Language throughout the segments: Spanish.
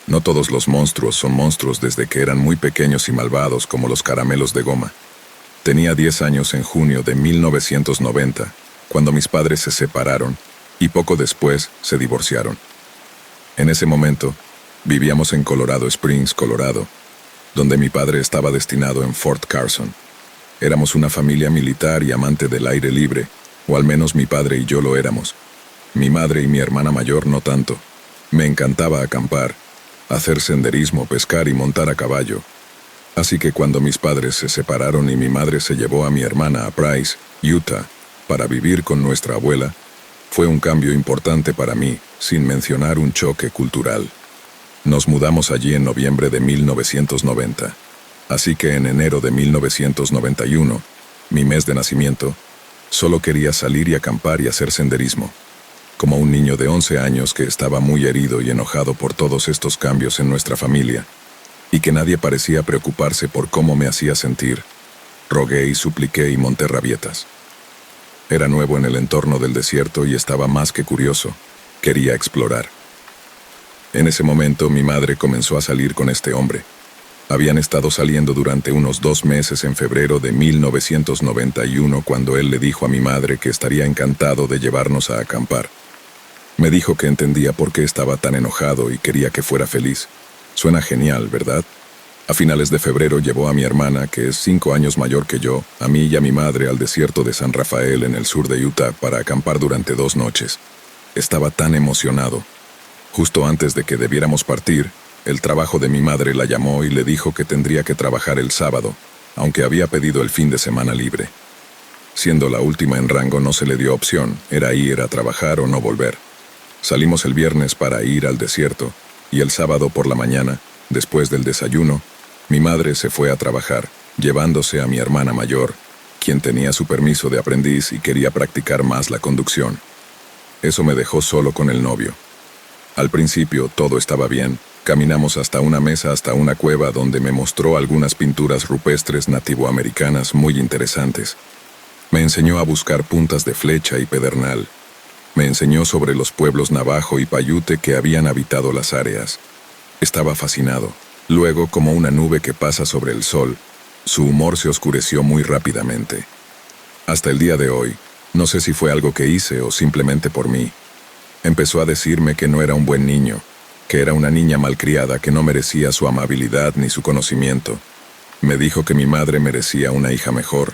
No todos los monstruos son monstruos desde que eran muy pequeños y malvados como los caramelos de goma. Tenía 10 años en junio de 1990, cuando mis padres se separaron y poco después se divorciaron. En ese momento, vivíamos en Colorado Springs, Colorado, donde mi padre estaba destinado en Fort Carson. Éramos una familia militar y amante del aire libre, o al menos mi padre y yo lo éramos. Mi madre y mi hermana mayor no tanto. Me encantaba acampar, hacer senderismo, pescar y montar a caballo. Así que cuando mis padres se separaron y mi madre se llevó a mi hermana a Price, Utah, para vivir con nuestra abuela, fue un cambio importante para mí, sin mencionar un choque cultural. Nos mudamos allí en noviembre de 1990. Así que en enero de 1991, mi mes de nacimiento, solo quería salir y acampar y hacer senderismo. Como un niño de 11 años que estaba muy herido y enojado por todos estos cambios en nuestra familia, y que nadie parecía preocuparse por cómo me hacía sentir, rogué y supliqué y monté rabietas. Era nuevo en el entorno del desierto y estaba más que curioso. Quería explorar. En ese momento mi madre comenzó a salir con este hombre. Habían estado saliendo durante unos 2 meses en febrero de 1991 cuando él le dijo a mi madre que estaría encantado de llevarnos a acampar. Me dijo que entendía por qué estaba tan enojado y quería que fuera feliz. Suena genial, ¿verdad? A finales de febrero llevó a mi hermana, que es 5 años mayor que yo, a mí y a mi madre al desierto de San Rafael en el sur de Utah para acampar durante 2 noches. Estaba tan emocionado. Justo antes de que debiéramos partir, el trabajo de mi madre la llamó y le dijo que tendría que trabajar el sábado, aunque había pedido el fin de semana libre. Siendo la última en rango no se le dio opción, era ir a trabajar o no volver. Salimos el viernes para ir al desierto, y el sábado por la mañana, después del desayuno, mi madre se fue a trabajar, llevándose a mi hermana mayor, quien tenía su permiso de aprendiz y quería practicar más la conducción. Eso me dejó solo con el novio. Al principio todo estaba bien. Caminamos hasta una mesa, hasta una cueva donde me mostró algunas pinturas rupestres nativoamericanas muy interesantes. Me enseñó a buscar puntas de flecha y pedernal. Me enseñó sobre los pueblos navajo y paiute que habían habitado las áreas. Estaba fascinado. Luego, como una nube que pasa sobre el sol, su humor se oscureció muy rápidamente. Hasta el día de hoy, no sé si fue algo que hice o simplemente por mí. Empezó a decirme que no era un buen niño, que era una niña malcriada que no merecía su amabilidad ni su conocimiento. Me dijo que mi madre merecía una hija mejor,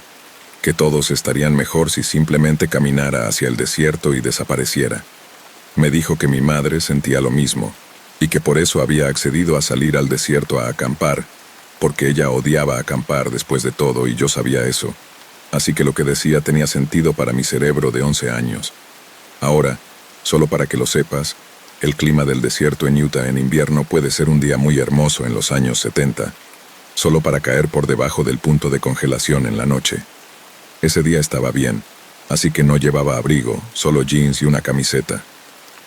que todos estarían mejor si simplemente caminara hacia el desierto y desapareciera. Me dijo que mi madre sentía lo mismo, y que por eso había accedido a salir al desierto a acampar, porque ella odiaba acampar después de todo y yo sabía eso. Así que lo que decía tenía sentido para mi cerebro de 11 años. Ahora, solo para que lo sepas, el clima del desierto en Utah en invierno puede ser un día muy hermoso en los años 70, solo para caer por debajo del punto de congelación en la noche. Ese día estaba bien, así que no llevaba abrigo, solo jeans y una camiseta.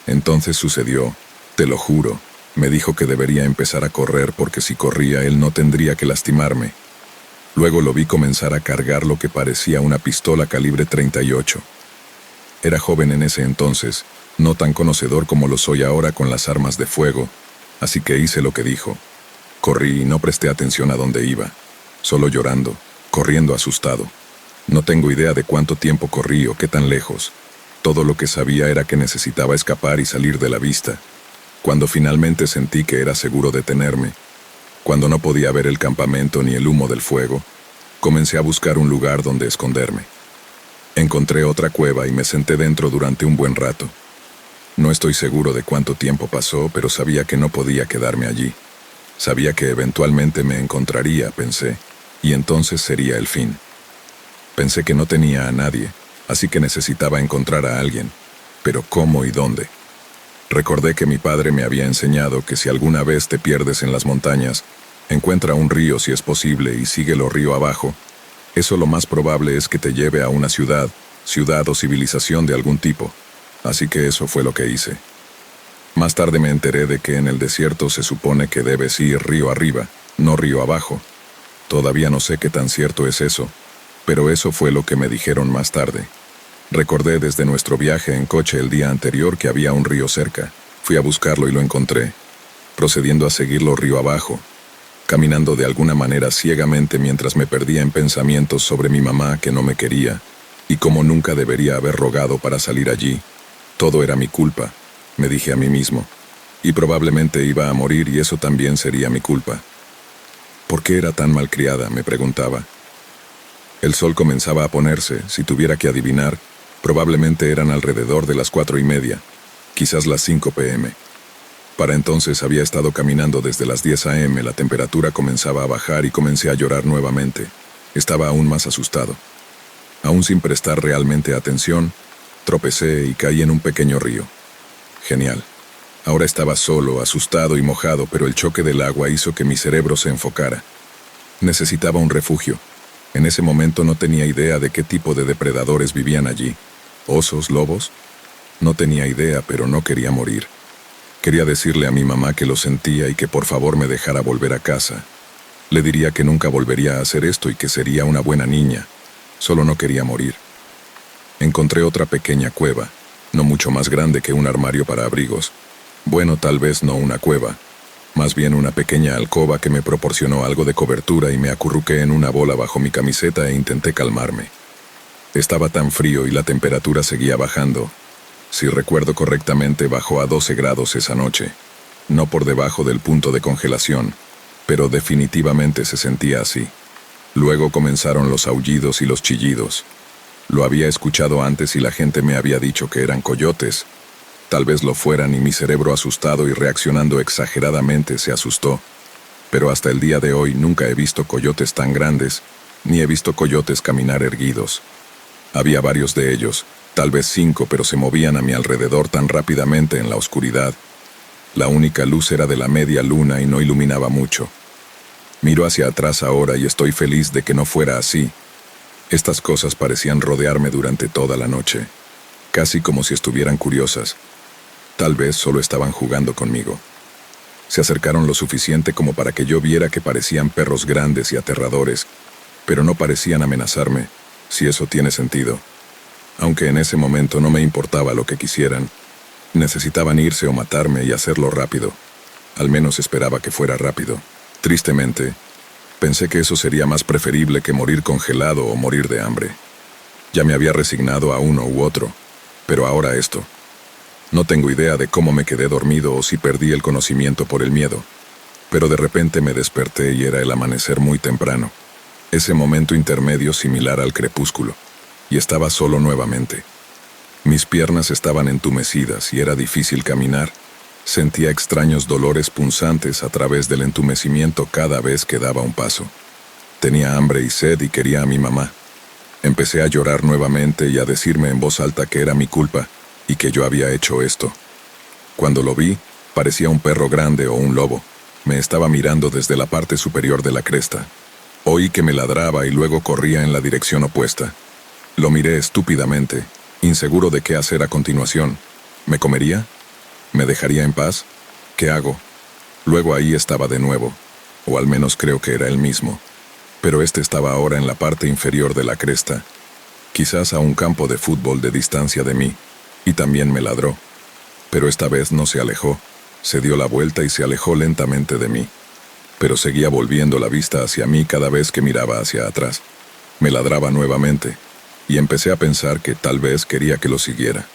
Entonces sucedió, te lo juro, me dijo que debería empezar a correr porque si corría él no tendría que lastimarme. Luego lo vi comenzar a cargar lo que parecía una pistola calibre 38. Era joven en ese entonces, no tan conocedor como lo soy ahora con las armas de fuego, así que hice lo que dijo. Corrí y no presté atención a dónde iba, solo llorando, corriendo asustado. No tengo idea de cuánto tiempo corrí o qué tan lejos. Todo lo que sabía era que necesitaba escapar y salir de la vista. Cuando finalmente sentí que era seguro detenerme, cuando no podía ver el campamento ni el humo del fuego, comencé a buscar un lugar donde esconderme. Encontré otra cueva y me senté dentro durante un buen rato. No estoy seguro de cuánto tiempo pasó, pero sabía que no podía quedarme allí. Sabía que eventualmente me encontraría, pensé, y entonces sería el fin. Pensé que no tenía a nadie, así que necesitaba encontrar a alguien. Pero ¿cómo y dónde? Recordé que mi padre me había enseñado que si alguna vez te pierdes en las montañas, encuentra un río si es posible y síguelo río abajo. Eso lo más probable es que te lleve a una ciudad o civilización de algún tipo. Así que eso fue lo que hice. Más tarde me enteré de que en el desierto se supone que debes ir río arriba, no río abajo. Todavía no sé qué tan cierto es eso, pero eso fue lo que me dijeron más tarde. Recordé desde nuestro viaje en coche el día anterior que había un río cerca. Fui a buscarlo y lo encontré. procediendo a seguirlo río abajo, caminando de alguna manera ciegamente mientras me perdía en pensamientos sobre mi mamá que no me quería, y cómo nunca debería haber rogado para salir allí. Todo era mi culpa, me dije a mí mismo, y probablemente iba a morir y eso también sería mi culpa. ¿Por qué era tan malcriada?, me preguntaba. El sol comenzaba a ponerse, si tuviera que adivinar, probablemente eran alrededor de las 4:30, quizás las 5 p.m. Para entonces había estado caminando desde las 10 a.m., la temperatura comenzaba a bajar y comencé a llorar nuevamente. Estaba aún más asustado. Aún sin prestar realmente atención, tropecé y caí en un pequeño río. Genial. Ahora estaba solo, asustado y mojado, pero el choque del agua hizo que mi cerebro se enfocara. Necesitaba un refugio. En ese momento no tenía idea de qué tipo de depredadores vivían allí. ¿Osos, lobos? No tenía idea, pero no quería morir. Quería decirle a mi mamá que lo sentía y que por favor me dejara volver a casa. Le diría que nunca volvería a hacer esto y que sería una buena niña. Solo no quería morir. Encontré otra pequeña cueva, no mucho más grande que un armario para abrigos. Bueno, tal vez no una cueva, más bien una pequeña alcoba que me proporcionó algo de cobertura y me acurruqué en una bola bajo mi camiseta e intenté calmarme. Estaba tan frío y la temperatura seguía bajando. Si recuerdo correctamente, bajó a 12 grados esa noche. No por debajo del punto de congelación, pero definitivamente se sentía así. Luego comenzaron los aullidos y los chillidos. Lo había escuchado antes y la gente me había dicho que eran coyotes. Tal vez lo fueran y mi cerebro asustado y reaccionando exageradamente se asustó. Pero hasta el día de hoy nunca he visto coyotes tan grandes, ni he visto coyotes caminar erguidos. Había varios de ellos, tal vez 5, pero se movían a mi alrededor tan rápidamente en la oscuridad. La única luz era de la media luna y no iluminaba mucho. Miro hacia atrás ahora y estoy feliz de que no fuera así. Estas cosas parecían rodearme durante toda la noche, casi como si estuvieran curiosas. Tal vez solo estaban jugando conmigo. Se acercaron lo suficiente como para que yo viera que parecían perros grandes y aterradores, pero no parecían amenazarme, si eso tiene sentido. Aunque en ese momento no me importaba lo que quisieran, necesitaban irse o matarme y hacerlo rápido. Al menos esperaba que fuera rápido. Tristemente, pensé que eso sería más preferible que morir congelado o morir de hambre. Ya me había resignado a uno u otro, pero ahora esto. No tengo idea de cómo me quedé dormido o si perdí el conocimiento por el miedo, pero de repente me desperté y era el amanecer muy temprano, ese momento intermedio similar al crepúsculo, y estaba solo nuevamente. Mis piernas estaban entumecidas y era difícil caminar. Sentía extraños dolores punzantes a través del entumecimiento cada vez que daba un paso. Tenía hambre y sed y quería a mi mamá. Empecé a llorar nuevamente y a decirme en voz alta que era mi culpa y que yo había hecho esto. Cuando lo vi, parecía un perro grande o un lobo. Me estaba mirando desde la parte superior de la cresta. Oí que me ladraba y luego corría en la dirección opuesta. Lo miré estúpidamente, inseguro de qué hacer a continuación. ¿Me comería? ¿Me dejaría en paz? ¿Qué hago? Luego ahí estaba de nuevo, o al menos creo que era el mismo. Pero este estaba ahora en la parte inferior de la cresta, quizás a un campo de fútbol de distancia de mí. Y también me ladró. Pero esta vez no se alejó, se dio la vuelta y se alejó lentamente de mí. Pero seguía volviendo la vista hacia mí cada vez que miraba hacia atrás. Me ladraba nuevamente, y empecé a pensar que tal vez quería que lo siguiera.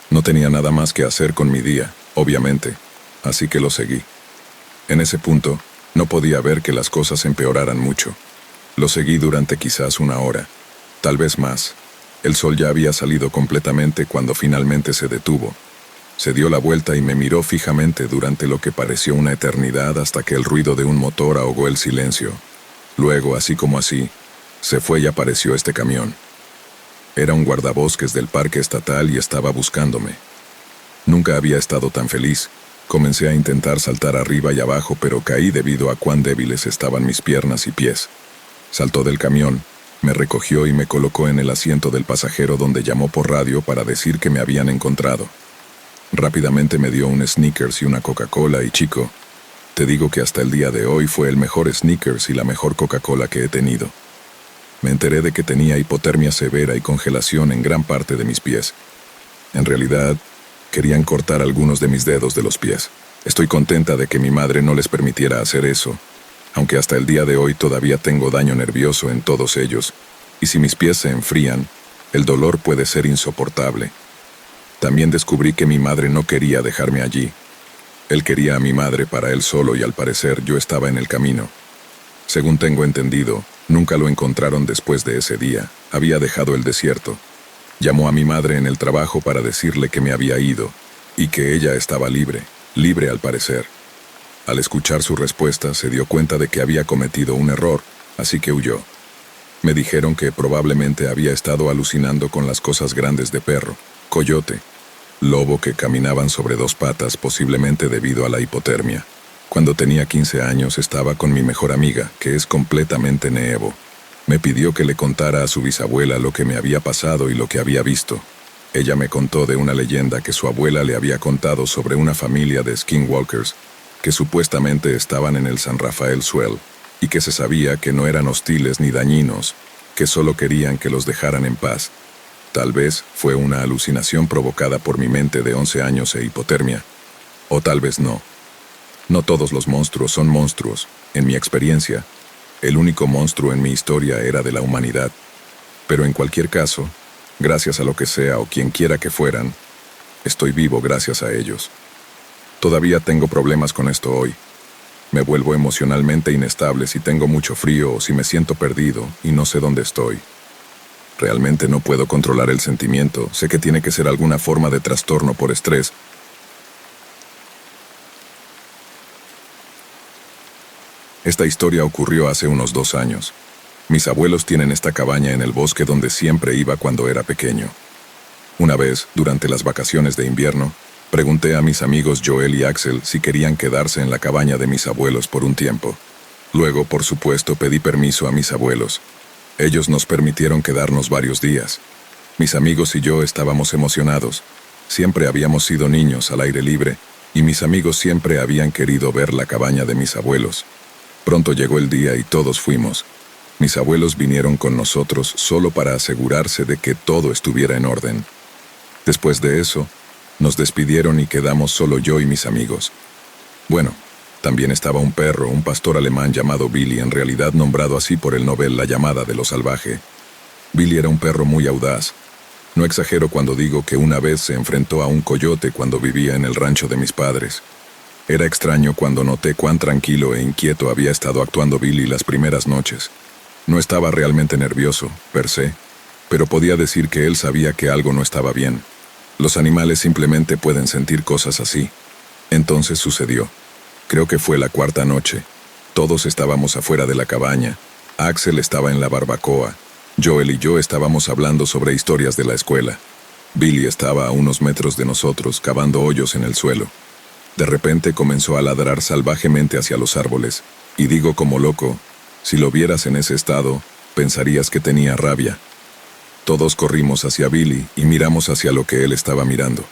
No tenía nada más que hacer con mi día, obviamente, así que lo seguí. En ese punto, no podía ver que las cosas empeoraran mucho. Lo seguí durante quizás 1 hora, tal vez más. El sol ya había salido completamente cuando finalmente se detuvo. Se dio la vuelta y me miró fijamente durante lo que pareció una eternidad hasta que el ruido de un motor ahogó el silencio. Luego, así como así, se fue y apareció este camión. Era un guardabosques del parque estatal y estaba buscándome. Nunca había estado tan feliz. Comencé a intentar saltar arriba y abajo, pero caí debido a cuán débiles estaban mis piernas y pies. Saltó del camión, me recogió y me colocó en el asiento del pasajero donde llamó por radio para decir que me habían encontrado. Rápidamente me dio un Snickers y una Coca-Cola y chico, te digo que hasta el día de hoy fue el mejor Snickers y la mejor Coca-Cola que he tenido. Me enteré de que tenía hipotermia severa y congelación en gran parte de mis pies. En realidad, querían cortar algunos de mis dedos de los pies. Estoy contenta de que mi madre no les permitiera hacer eso, aunque hasta el día de hoy todavía tengo daño nervioso en todos ellos, y si mis pies se enfrían, el dolor puede ser insoportable. También descubrí que mi madre no quería dejarme allí. Él quería a mi madre para él solo y al parecer yo estaba en el camino. Según tengo entendido, nunca lo encontraron después de ese día. Había dejado el desierto. Llamó a mi madre en el trabajo para decirle que me había ido y que ella estaba libre, libre al parecer. Al escuchar su respuesta, se dio cuenta de que había cometido un error, así que huyó. Me dijeron que probablemente había estado alucinando con las cosas grandes de perro, coyote, lobo que caminaban sobre dos patas posiblemente debido a la hipotermia. Cuando tenía 15 años estaba con mi mejor amiga, que es completamente neevo. Me pidió que le contara a su bisabuela lo que me había pasado y lo que había visto. Ella me contó de una leyenda que su abuela le había contado sobre una familia de skinwalkers que supuestamente estaban en el San Rafael Swell y que se sabía que no eran hostiles ni dañinos, que solo querían que los dejaran en paz. Tal vez fue una alucinación provocada por mi mente de 11 años e hipotermia. O tal vez no. No todos los monstruos son monstruos. En mi experiencia, el único monstruo en mi historia era de la humanidad. Pero en cualquier caso, gracias a lo que sea o quien quiera que fueran, estoy vivo gracias a ellos. Todavía tengo problemas con esto hoy. Me vuelvo emocionalmente inestable si tengo mucho frío o si me siento perdido y no sé dónde estoy. Realmente no puedo controlar el sentimiento. Sé que tiene que ser alguna forma de trastorno por estrés. Esta historia ocurrió hace unos 2 años. Mis abuelos tienen esta cabaña en el bosque donde siempre iba cuando era pequeño. Una vez, durante las vacaciones de invierno, pregunté a mis amigos Joel y Axel si querían quedarse en la cabaña de mis abuelos por un tiempo. Luego, por supuesto, pedí permiso a mis abuelos. Ellos nos permitieron quedarnos varios días. Mis amigos y yo estábamos emocionados. Siempre habíamos sido niños al aire libre, y mis amigos siempre habían querido ver la cabaña de mis abuelos. Pronto llegó el día y todos fuimos. Mis abuelos vinieron con nosotros solo para asegurarse de que todo estuviera en orden. Después de eso, nos despidieron y quedamos solo yo y mis amigos. Bueno, también estaba un perro, un pastor alemán llamado Billy, en realidad nombrado así por el novel La llamada de lo salvaje. Billy era un perro muy audaz. No exagero cuando digo que una vez se enfrentó a un coyote cuando vivía en el rancho de mis padres. Era extraño cuando noté cuán tranquilo e inquieto había estado actuando Billy las primeras noches. No estaba realmente nervioso, per se, pero podía decir que él sabía que algo no estaba bien. Los animales simplemente pueden sentir cosas así. Entonces sucedió. Creo que fue la 4ª noche. Todos estábamos afuera de la cabaña. Axel estaba en la barbacoa. Joel y yo estábamos hablando sobre historias de la escuela. Billy estaba a unos metros de nosotros, cavando hoyos en el suelo. De repente comenzó a ladrar salvajemente hacia los árboles. Y digo como loco, si lo vieras en ese estado, pensarías que tenía rabia. Todos corrimos hacia Billy y miramos hacia lo que él estaba mirando.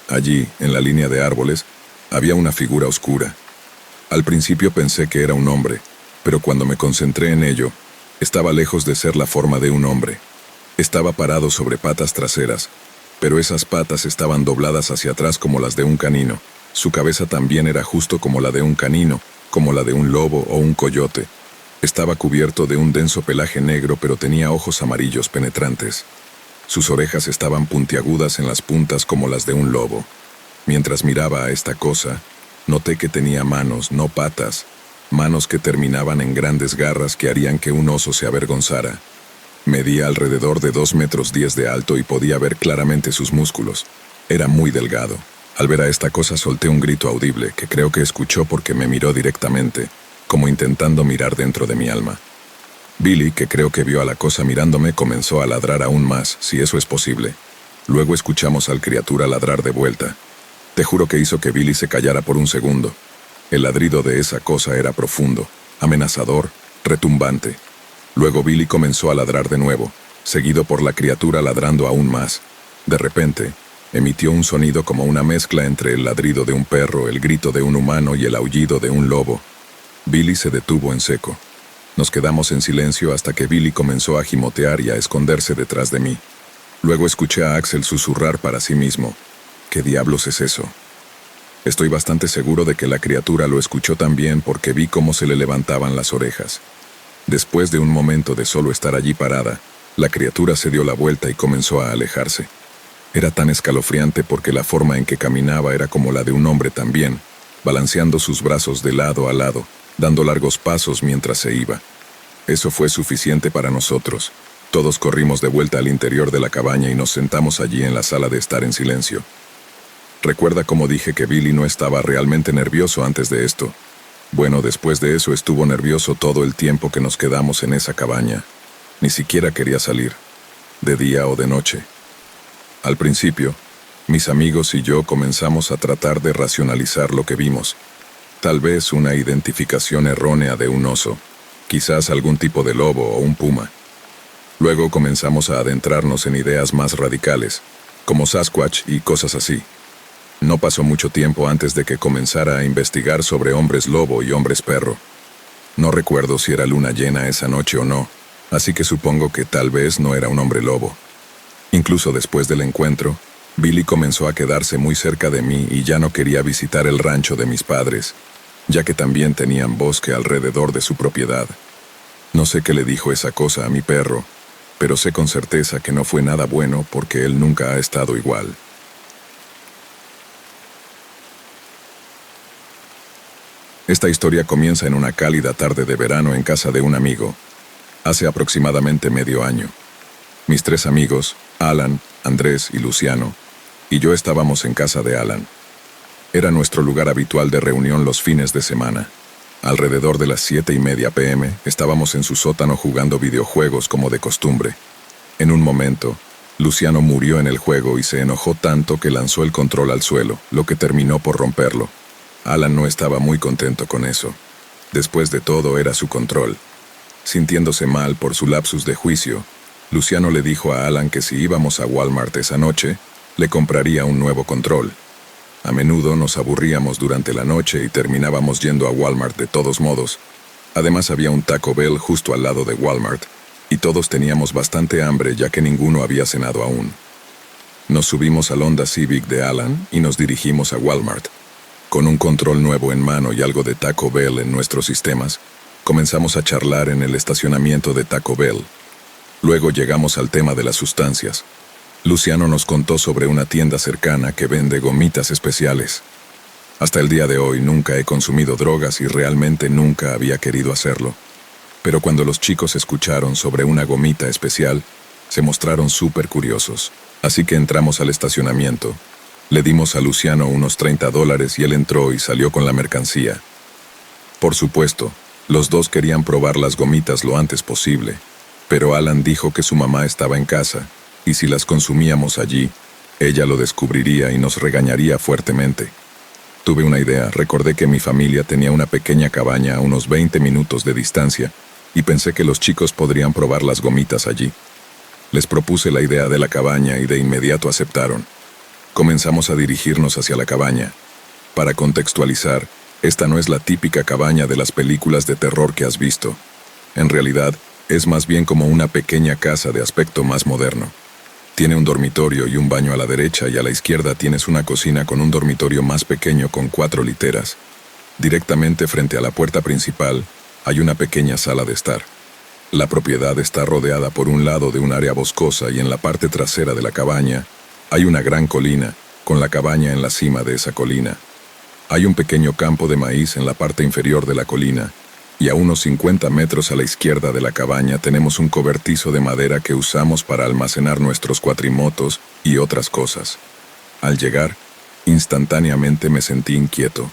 Allí, en la línea de árboles, había una figura oscura. Al principio pensé que era un hombre, pero cuando me concentré en ello, estaba lejos de ser la forma de un hombre. Estaba parado sobre patas traseras, pero esas patas estaban dobladas hacia atrás como las de un canino. Su cabeza también era justo como la de un canino, como la de un lobo o un coyote. Estaba cubierto de un denso pelaje negro, pero tenía ojos amarillos penetrantes. Sus orejas estaban puntiagudas en las puntas como las de un lobo. Mientras miraba a esta cosa, noté que tenía manos, no patas, manos que terminaban en grandes garras que harían que un oso se avergonzara. Medía alrededor de 2,10 metros de alto y podía ver claramente sus músculos. Era muy delgado. Al ver a esta cosa solté un grito audible que creo que escuchó porque me miró directamente, como intentando mirar dentro de mi alma. Billy, que creo que vio a la cosa mirándome, comenzó a ladrar aún más, si eso es posible. Luego escuchamos al criatura ladrar de vuelta. Te juro que hizo que Billy se callara por un segundo. El ladrido de esa cosa era profundo, amenazador, retumbante. Luego Billy comenzó a ladrar de nuevo, seguido por la criatura ladrando aún más. De repente, emitió un sonido como una mezcla entre el ladrido de un perro, el grito de un humano y el aullido de un lobo. Billy se detuvo en seco. Nos quedamos en silencio hasta que Billy comenzó a gimotear y a esconderse detrás de mí. Luego escuché a Axel susurrar para sí mismo. ¿Qué diablos es eso? Estoy bastante seguro de que la criatura lo escuchó también porque vi cómo se le levantaban las orejas. Después de un momento de solo estar allí parada, la criatura se dio la vuelta y comenzó a alejarse. Era tan escalofriante porque la forma en que caminaba era como la de un hombre también, balanceando sus brazos de lado a lado, dando largos pasos mientras se iba. Eso fue suficiente para nosotros. Todos corrimos de vuelta al interior de la cabaña y nos sentamos allí en la sala de estar en silencio. ¿Recuerda cómo dije que Billy no estaba realmente nervioso antes de esto? Bueno, después de eso estuvo nervioso todo el tiempo que nos quedamos en esa cabaña. Ni siquiera quería salir, de día o de noche. Al principio, mis amigos y yo comenzamos a tratar de racionalizar lo que vimos. Tal vez una identificación errónea de un oso, quizás algún tipo de lobo o un puma. Luego comenzamos a adentrarnos en ideas más radicales, como Sasquatch y cosas así. No pasó mucho tiempo antes de que comenzara a investigar sobre hombres lobo y hombres perro. No recuerdo si era luna llena esa noche o no, así que supongo que tal vez no era un hombre lobo. Incluso después del encuentro, Billy comenzó a quedarse muy cerca de mí y ya no quería visitar el rancho de mis padres, ya que también tenían bosque alrededor de su propiedad. No sé qué le dijo esa cosa a mi perro, pero sé con certeza que no fue nada bueno porque él nunca ha estado igual. Esta historia comienza en una cálida tarde de verano en casa de un amigo, hace aproximadamente medio año. Mis 3 amigos, Alan, Andrés y Luciano, y yo estábamos en casa de Alan. Era nuestro lugar habitual de reunión los fines de semana. Alrededor de las 7:30 p.m. estábamos en su sótano jugando videojuegos como de costumbre. En un momento, Luciano murió en el juego y se enojó tanto que lanzó el control al suelo, lo que terminó por romperlo. Alan no estaba muy contento con eso. Después de todo era su control. Sintiéndose mal por su lapsus de juicio, Luciano le dijo a Alan que si íbamos a Walmart esa noche, le compraría un nuevo control. A menudo nos aburríamos durante la noche y terminábamos yendo a Walmart de todos modos. Además había un Taco Bell justo al lado de Walmart, y todos teníamos bastante hambre ya que ninguno había cenado aún. Nos subimos al Honda Civic de Alan y nos dirigimos a Walmart. Con un control nuevo en mano y algo de Taco Bell en nuestros sistemas, comenzamos a charlar en el estacionamiento de Taco Bell. Luego llegamos al tema de las sustancias. Luciano nos contó sobre una tienda cercana que vende gomitas especiales. Hasta el día de hoy nunca he consumido drogas y realmente nunca había querido hacerlo. Pero cuando los chicos escucharon sobre una gomita especial, se mostraron súper curiosos. Así que entramos al estacionamiento. Le dimos a Luciano unos $30 y él entró y salió con la mercancía. Por supuesto, los dos querían probar las gomitas lo antes posible, pero Alan dijo que su mamá estaba en casa, y si las consumíamos allí, ella lo descubriría y nos regañaría fuertemente. Tuve una idea, recordé que mi familia tenía una pequeña cabaña a unos 20 minutos de distancia, y pensé que los chicos podrían probar las gomitas allí. Les propuse la idea de la cabaña y de inmediato aceptaron. Comenzamos a dirigirnos hacia la cabaña. Para contextualizar, esta no es la típica cabaña de las películas de terror que has visto. En realidad, es más bien como una pequeña casa de aspecto más moderno. Tiene un dormitorio y un baño a la derecha y a la izquierda tienes una cocina con un dormitorio más pequeño con 4 literas. Directamente frente a la puerta principal, hay una pequeña sala de estar. La propiedad está rodeada por un lado de un área boscosa y en la parte trasera de la cabaña, hay una gran colina, con la cabaña en la cima de esa colina. Hay un pequeño campo de maíz en la parte inferior de la colina, y a unos 50 metros a la izquierda de la cabaña tenemos un cobertizo de madera que usamos para almacenar nuestros cuatrimotos y otras cosas. Al llegar, instantáneamente me sentí inquieto,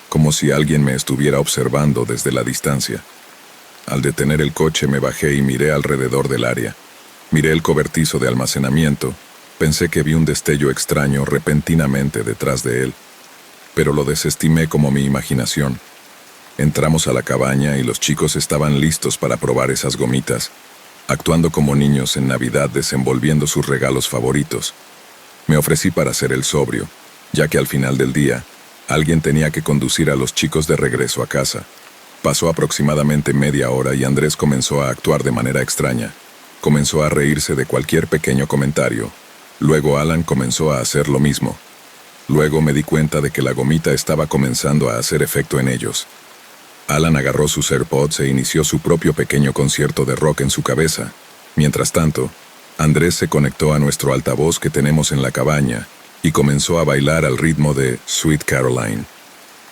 como si alguien me estuviera observando desde la distancia. Al detener el coche me bajé y miré alrededor del área. Miré el cobertizo de almacenamiento. Pensé que vi un destello extraño repentinamente detrás de él, pero lo desestimé como mi imaginación. Entramos a la cabaña y los chicos estaban listos para probar esas gomitas, actuando como niños en Navidad desenvolviendo sus regalos favoritos. Me ofrecí para ser el sobrio, ya que al final del día, alguien tenía que conducir a los chicos de regreso a casa. Pasó aproximadamente media hora y Andrés comenzó a actuar de manera extraña. Comenzó a reírse de cualquier pequeño comentario. Luego Alan comenzó a hacer lo mismo. Luego me di cuenta de que la gomita estaba comenzando a hacer efecto en ellos. Alan agarró sus AirPods e inició su propio pequeño concierto de rock en su cabeza. Mientras tanto, Andrés se conectó a nuestro altavoz que tenemos en la cabaña y comenzó a bailar al ritmo de Sweet Caroline.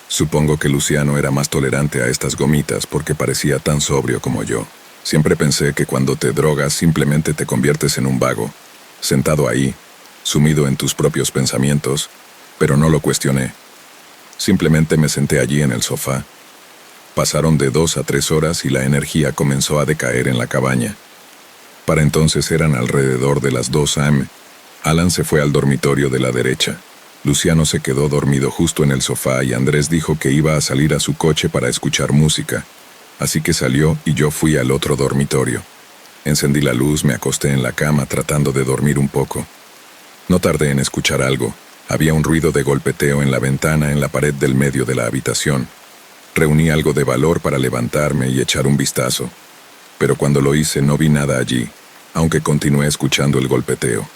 Supongo que Luciano era más tolerante a estas gomitas porque parecía tan sobrio como yo. Siempre pensé que cuando te drogas simplemente te conviertes en un vago, sentado ahí, sumido en tus propios pensamientos, pero no lo cuestioné. Simplemente me senté allí en el sofá. Pasaron de 2 a 3 horas y la energía comenzó a decaer en la cabaña. Para entonces eran alrededor de las 2 a.m. Alan se fue al dormitorio de la derecha. Luciano se quedó dormido justo en el sofá y Andrés dijo que iba a salir a su coche para escuchar música. Así que salió y yo fui al otro dormitorio. Encendí la luz, me acosté en la cama tratando de dormir un poco. No tardé en escuchar algo. Había un ruido de golpeteo en la ventana en la pared del medio de la habitación. Reuní algo de valor para levantarme y echar un vistazo. Pero cuando lo hice no vi nada allí, aunque continué escuchando el golpeteo.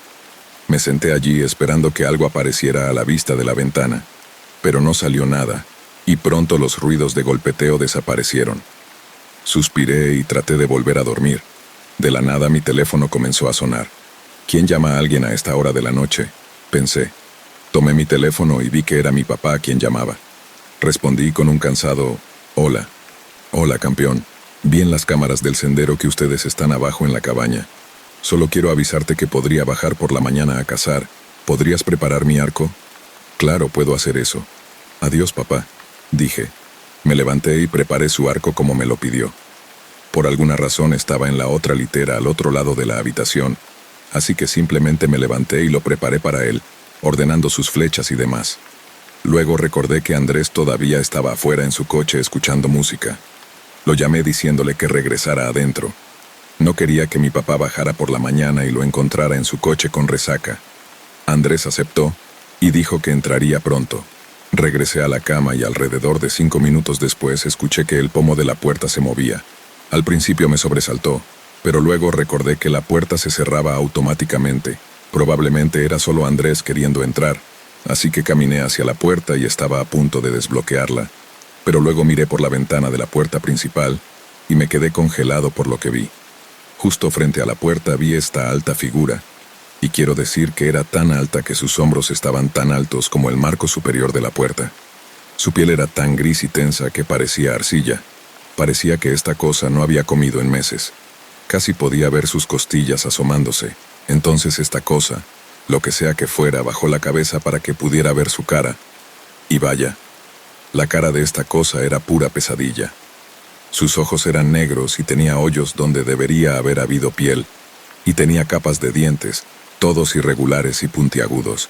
Me senté allí esperando que algo apareciera a la vista de la ventana, pero no salió nada, y pronto los ruidos de golpeteo desaparecieron. Suspiré y traté de volver a dormir. De la nada mi teléfono comenzó a sonar. ¿Quién llama a alguien a esta hora de la noche?, pensé. Tomé mi teléfono y vi que era mi papá quien llamaba. Respondí con un cansado «Hola». «Hola, campeón. Vi en las cámaras del sendero que ustedes están abajo en la cabaña. Solo quiero avisarte que podría bajar por la mañana a cazar. ¿Podrías preparar mi arco?» «Claro, puedo hacer eso». «Adiós, papá», dije. Me levanté y preparé su arco como me lo pidió. Por alguna razón estaba en la otra litera al otro lado de la habitación, así que simplemente me levanté y lo preparé para él, ordenando sus flechas y demás. Luego recordé que Andrés todavía estaba afuera en su coche escuchando música. Lo llamé diciéndole que regresara adentro. No quería que mi papá bajara por la mañana y lo encontrara en su coche con resaca. Andrés aceptó y dijo que entraría pronto. Regresé a la cama y alrededor de 5 minutos después escuché que el pomo de la puerta se movía. Al principio me sobresaltó, pero luego recordé que la puerta se cerraba automáticamente. Probablemente era solo Andrés queriendo entrar, así que caminé hacia la puerta y estaba a punto de desbloquearla. Pero luego miré por la ventana de la puerta principal y me quedé congelado por lo que vi. Justo frente a la puerta vi esta alta figura, y quiero decir que era tan alta que sus hombros estaban tan altos como el marco superior de la puerta. Su piel era tan gris y tensa que parecía arcilla. Parecía que esta cosa no había comido en meses. Casi podía ver sus costillas asomándose. Entonces esta cosa, lo que sea que fuera, bajó la cabeza para que pudiera ver su cara. Y vaya, la cara de esta cosa era pura pesadilla. Sus ojos eran negros y tenía hoyos donde debería haber habido piel, y tenía capas de dientes, todos irregulares y puntiagudos.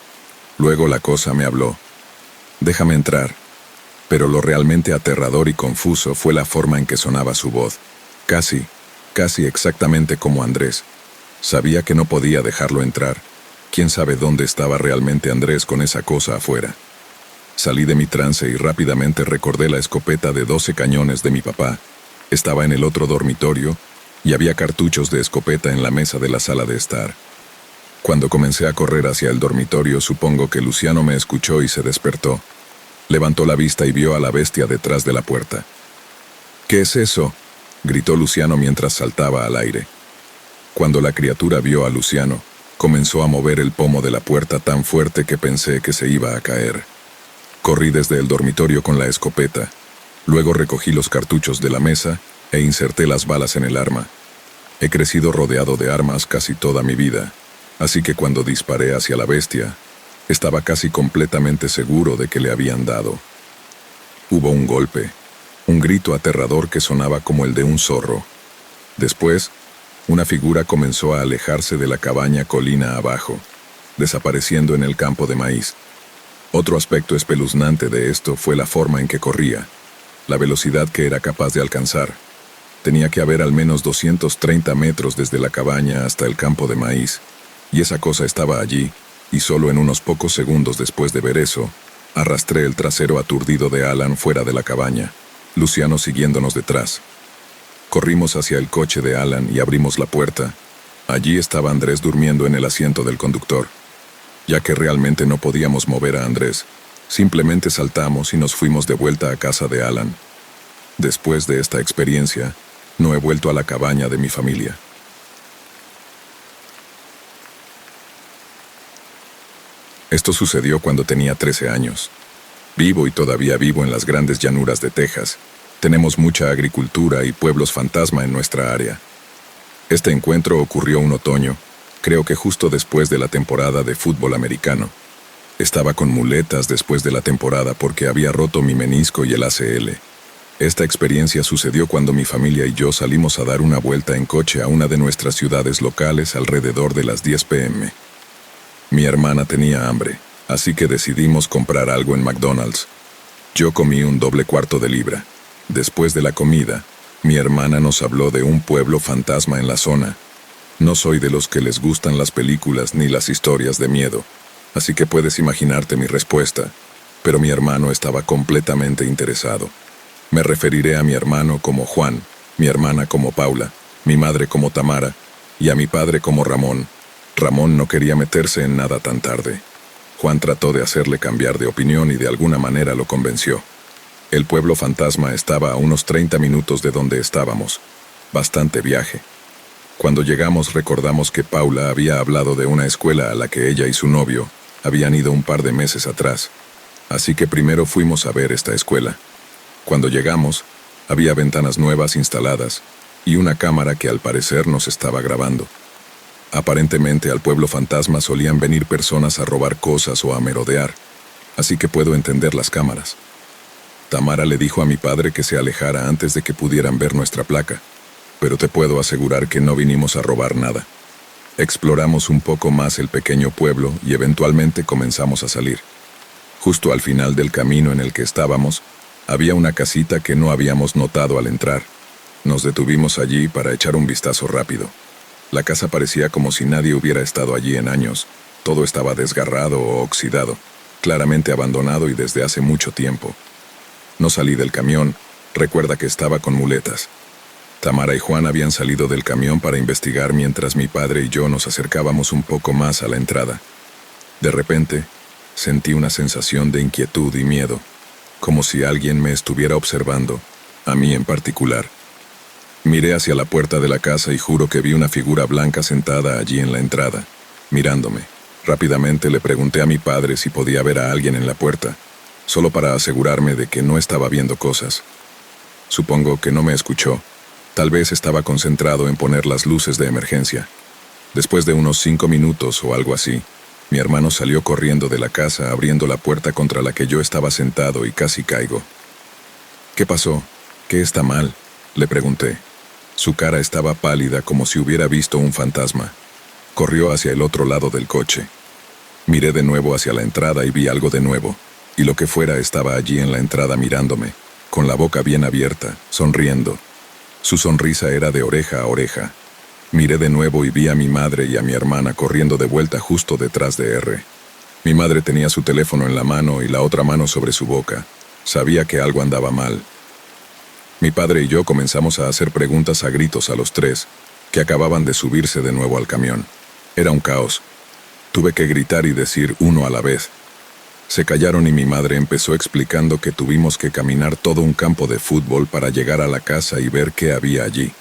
Luego la cosa me habló. «Déjame entrar». Pero lo realmente aterrador y confuso fue la forma en que sonaba su voz. Casi exactamente como Andrés. Sabía que no podía dejarlo entrar. ¿Quién sabe dónde estaba realmente Andrés con esa cosa afuera? Salí de mi trance y rápidamente recordé la escopeta de 12 cañones de mi papá. Estaba en el otro dormitorio y había cartuchos de escopeta en la mesa de la sala de estar. Cuando comencé a correr hacia el dormitorio, supongo que Luciano me escuchó y se despertó. Levantó la vista y vio a la bestia detrás de la puerta. «¿Qué es eso?», gritó Luciano mientras saltaba al aire. Cuando la criatura vio a Luciano, comenzó a mover el pomo de la puerta tan fuerte que pensé que se iba a caer. Corrí desde el dormitorio con la escopeta. Luego recogí los cartuchos de la mesa e inserté las balas en el arma. He crecido rodeado de armas casi toda mi vida, así que cuando disparé hacia la bestia, estaba casi completamente seguro de que le habían dado. Hubo un golpe, un grito aterrador que sonaba como el de un zorro. Después, una figura comenzó a alejarse de la cabaña colina abajo, desapareciendo en el campo de maíz. Otro aspecto espeluznante de esto fue la forma en que corría, la velocidad que era capaz de alcanzar. Tenía que haber al menos 230 metros desde la cabaña hasta el campo de maíz, y esa cosa estaba allí, y solo en unos pocos segundos después de ver eso, arrastré el trasero aturdido de Alan fuera de la cabaña, Luciano siguiéndonos detrás. Corrimos hacia el coche de Alan y abrimos la puerta. Allí estaba Andrés durmiendo en el asiento del conductor. Ya que realmente no podíamos mover a Andrés, simplemente saltamos y nos fuimos de vuelta a casa de Alan. Después de esta experiencia, no he vuelto a la cabaña de mi familia. Esto sucedió cuando tenía 13 años. Vivo y todavía vivo en las grandes llanuras de Texas. Tenemos mucha agricultura y pueblos fantasma en nuestra área. Este encuentro ocurrió un otoño, creo que justo después de la temporada de fútbol americano. Estaba con muletas después de la temporada porque había roto mi menisco y el ACL. Esta experiencia sucedió cuando mi familia y yo salimos a dar una vuelta en coche a una de nuestras ciudades locales alrededor de las 10 p.m. Mi hermana tenía hambre, así que decidimos comprar algo en McDonald's. Yo comí un doble cuarto de libra. Después de la comida, mi hermana nos habló de un pueblo fantasma en la zona. No soy de los que les gustan las películas ni las historias de miedo, así que puedes imaginarte mi respuesta, pero mi hermano estaba completamente interesado. Me referiré a mi hermano como Juan, mi hermana como Paula, mi madre como Tamara y a mi padre como Ramón. Ramón no quería meterse en nada tan tarde. Juan trató de hacerle cambiar de opinión y de alguna manera lo convenció. El pueblo fantasma estaba a unos 30 minutos de donde estábamos. Bastante viaje. Cuando llegamos recordamos que Paula había hablado de una escuela a la que ella y su novio habían ido un par de meses atrás. Así que primero fuimos a ver esta escuela. Cuando llegamos, había ventanas nuevas instaladas y una cámara que al parecer nos estaba grabando. Aparentemente al pueblo fantasma solían venir personas a robar cosas o a merodear, así que puedo entender las cámaras. Tamara le dijo a mi padre que se alejara antes de que pudieran ver nuestra placa, pero te puedo asegurar que no vinimos a robar nada. Exploramos un poco más el pequeño pueblo y eventualmente comenzamos a salir. Justo al final del camino en el que estábamos, había una casita que no habíamos notado al entrar. Nos detuvimos allí para echar un vistazo rápido. La casa parecía como si nadie hubiera estado allí en años. Todo estaba desgarrado o oxidado, claramente abandonado y desde hace mucho tiempo. No salí del camión, recuerda que estaba con muletas. Tamara y Juan habían salido del camión para investigar mientras mi padre y yo nos acercábamos un poco más a la entrada. De repente, sentí una sensación de inquietud y miedo, como si alguien me estuviera observando, a mí en particular. Miré hacia la puerta de la casa y juro que vi una figura blanca sentada allí en la entrada, mirándome. Rápidamente le pregunté a mi padre si podía ver a alguien en la puerta, solo para asegurarme de que no estaba viendo cosas. Supongo que no me escuchó. Tal vez estaba concentrado en poner las luces de emergencia. Después de unos 5 minutos o algo así, mi hermano salió corriendo de la casa abriendo la puerta contra la que yo estaba sentado y casi caigo. ¿Qué pasó? ¿Qué está mal?, le pregunté. Su cara estaba pálida como si hubiera visto un fantasma. Corrió hacia el otro lado del coche. Miré de nuevo hacia la entrada y vi algo de nuevo, y lo que fuera estaba allí en la entrada mirándome, con la boca bien abierta, sonriendo. Su sonrisa era de oreja a oreja. Miré de nuevo y vi a mi madre y a mi hermana corriendo de vuelta justo detrás de R. Mi madre tenía su teléfono en la mano y la otra mano sobre su boca. Sabía que algo andaba mal. Mi padre y yo comenzamos a hacer preguntas a gritos a los tres, que acababan de subirse de nuevo al camión. Era un caos. Tuve que gritar y decir uno a la vez. Se callaron y mi madre empezó explicando que tuvimos que caminar todo un campo de fútbol para llegar a la casa y ver qué había allí.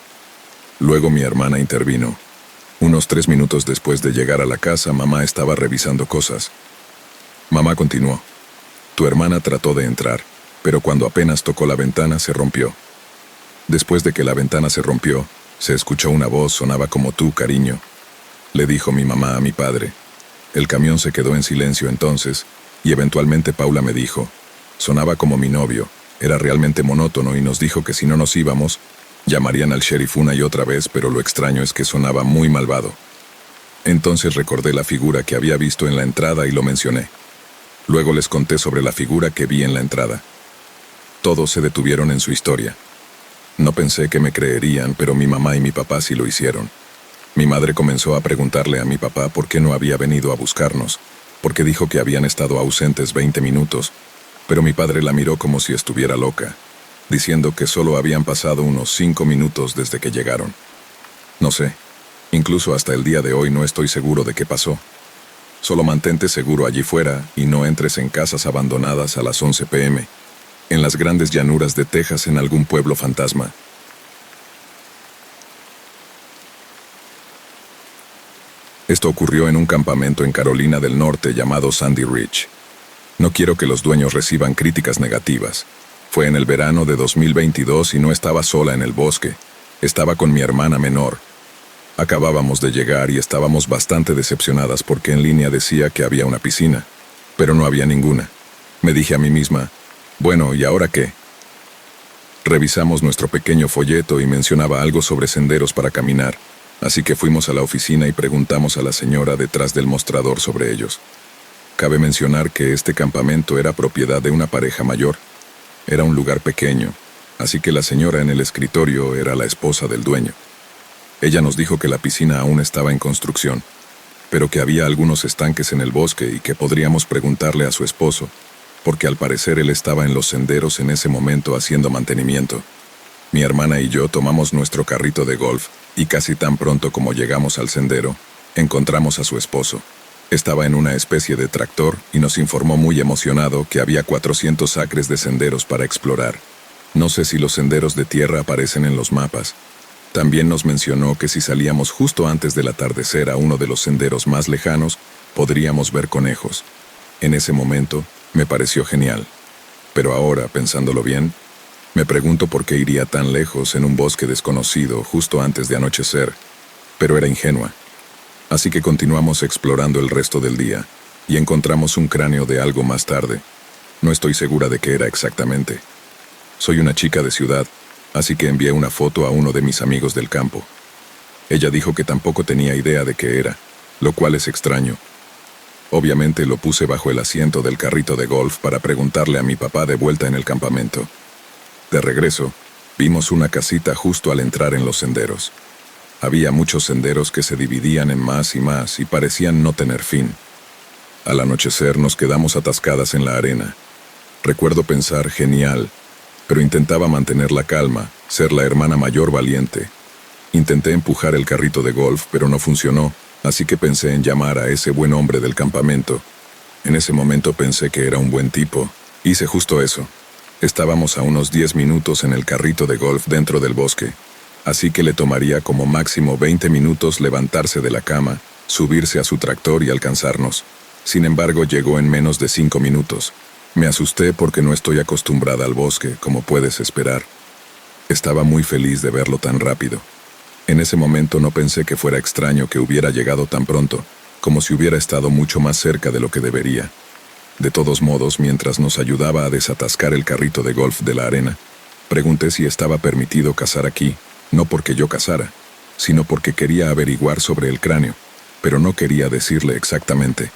Luego mi hermana intervino. Unos 3 minutos después de llegar a la casa, mamá estaba revisando cosas. Mamá continuó. Tu hermana trató de entrar, pero cuando apenas tocó la ventana se rompió. Después de que la ventana se rompió, se escuchó una voz, sonaba como tú, cariño. Le dijo mi mamá a mi padre. El camión se quedó en silencio entonces, y eventualmente Paula me dijo. Sonaba como mi novio, era realmente monótono y nos dijo que si no nos íbamos, llamarían al sheriff una y otra vez, pero lo extraño es que sonaba muy malvado. Entonces recordé la figura que había visto en la entrada y lo mencioné. Luego les conté sobre la figura que vi en la entrada. Todos se detuvieron en su historia. No pensé que me creerían, pero mi mamá y mi papá sí lo hicieron. Mi madre comenzó a preguntarle a mi papá por qué no había venido a buscarnos, porque dijo que habían estado ausentes 20 minutos, pero mi padre la miró como si estuviera loca, diciendo que solo habían pasado unos 5 minutos desde que llegaron. No sé, incluso hasta el día de hoy no estoy seguro de qué pasó. Solo mantente seguro allí fuera y no entres en casas abandonadas a las 11 p.m. en las grandes llanuras de Texas en algún pueblo fantasma. Esto ocurrió en un campamento en Carolina del Norte llamado Sandy Ridge. No quiero que los dueños reciban críticas negativas. Fue en el verano de 2022 y no estaba sola en el bosque. Estaba con mi hermana menor. Acabábamos de llegar y estábamos bastante decepcionadas porque en línea decía que había una piscina, pero no había ninguna. Me dije a mí misma, bueno, ¿y ahora qué? Revisamos nuestro pequeño folleto y mencionaba algo sobre senderos para caminar, así que fuimos a la oficina y preguntamos a la señora detrás del mostrador sobre ellos. Cabe mencionar que este campamento era propiedad de una pareja mayor. Era un lugar pequeño, así que la señora en el escritorio era la esposa del dueño. Ella nos dijo que la piscina aún estaba en construcción, pero que había algunos estanques en el bosque y que podríamos preguntarle a su esposo, porque al parecer él estaba en los senderos en ese momento haciendo mantenimiento. Mi hermana y yo tomamos nuestro carrito de golf y casi tan pronto como llegamos al sendero, encontramos a su esposo. Estaba en una especie de tractor y nos informó muy emocionado que había 400 acres de senderos para explorar. No sé si los senderos de tierra aparecen en los mapas. También nos mencionó que si salíamos justo antes del atardecer a uno de los senderos más lejanos, podríamos ver conejos. En ese momento, me pareció genial. Pero ahora, pensándolo bien, me pregunto por qué iría tan lejos en un bosque desconocido justo antes de anochecer, pero era ingenua. Así que continuamos explorando el resto del día, y encontramos un cráneo de algo más tarde. No estoy segura de qué era exactamente. Soy una chica de ciudad, así que envié una foto a uno de mis amigos del campo. Ella dijo que tampoco tenía idea de qué era, lo cual es extraño. Obviamente lo puse bajo el asiento del carrito de golf para preguntarle a mi papá de vuelta en el campamento. De regreso, vimos una casita justo al entrar en los senderos. Había muchos senderos que se dividían en más y parecían no tener fin. Al anochecer nos quedamos atascadas en la arena. Recuerdo pensar, genial, pero intentaba mantener la calma, ser la hermana mayor valiente. Intenté empujar el carrito de golf, pero no funcionó, así que pensé en llamar a ese buen hombre del campamento. En ese momento pensé que era un buen tipo. Hice justo eso. Estábamos a unos 10 minutos en el carrito de golf dentro del bosque, así que le tomaría como máximo 20 minutos levantarse de la cama, subirse a su tractor y alcanzarnos. Sin embargo, llegó en menos de 5 minutos. Me asusté porque no estoy acostumbrada al bosque, como puedes esperar. Estaba muy feliz de verlo tan rápido. En ese momento no pensé que fuera extraño que hubiera llegado tan pronto, como si hubiera estado mucho más cerca de lo que debería. De todos modos, mientras nos ayudaba a desatascar el carrito de golf de la arena, pregunté si estaba permitido cazar aquí, no porque yo cazara, sino porque quería averiguar sobre el cráneo, pero no quería decirle exactamente.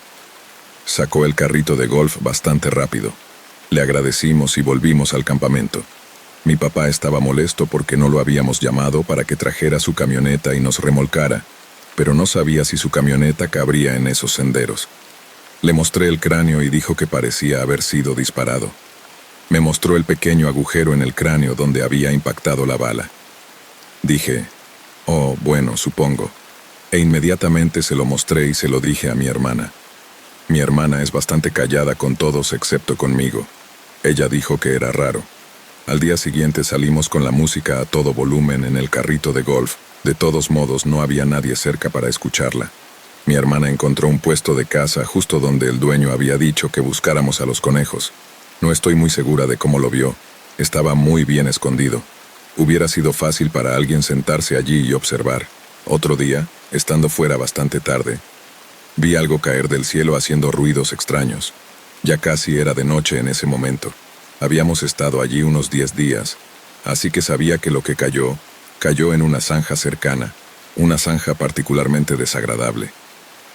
Sacó el carrito de golf bastante rápido. Le agradecimos y volvimos al campamento. Mi papá estaba molesto porque no lo habíamos llamado para que trajera su camioneta y nos remolcara, pero no sabía si su camioneta cabría en esos senderos. Le mostré el cráneo y dijo que parecía haber sido disparado. Me mostró el pequeño agujero en el cráneo donde había impactado la bala. Dije, oh, bueno, supongo. E inmediatamente se lo mostré y se lo dije a mi hermana. Mi hermana es bastante callada con todos excepto conmigo. Ella dijo que era raro. Al día siguiente salimos con la música a todo volumen en el carrito de golf. De todos modos, no había nadie cerca para escucharla. Mi hermana encontró un puesto de caza justo donde el dueño había dicho que buscáramos a los conejos. No estoy muy segura de cómo lo vio. Estaba muy bien escondido. Hubiera sido fácil para alguien sentarse allí y observar. Otro día, estando fuera bastante tarde, vi algo caer del cielo haciendo ruidos extraños. Ya casi era de noche en ese momento. Habíamos estado allí unos 10 días, así que sabía que lo que cayó en una zanja cercana, una zanja particularmente desagradable.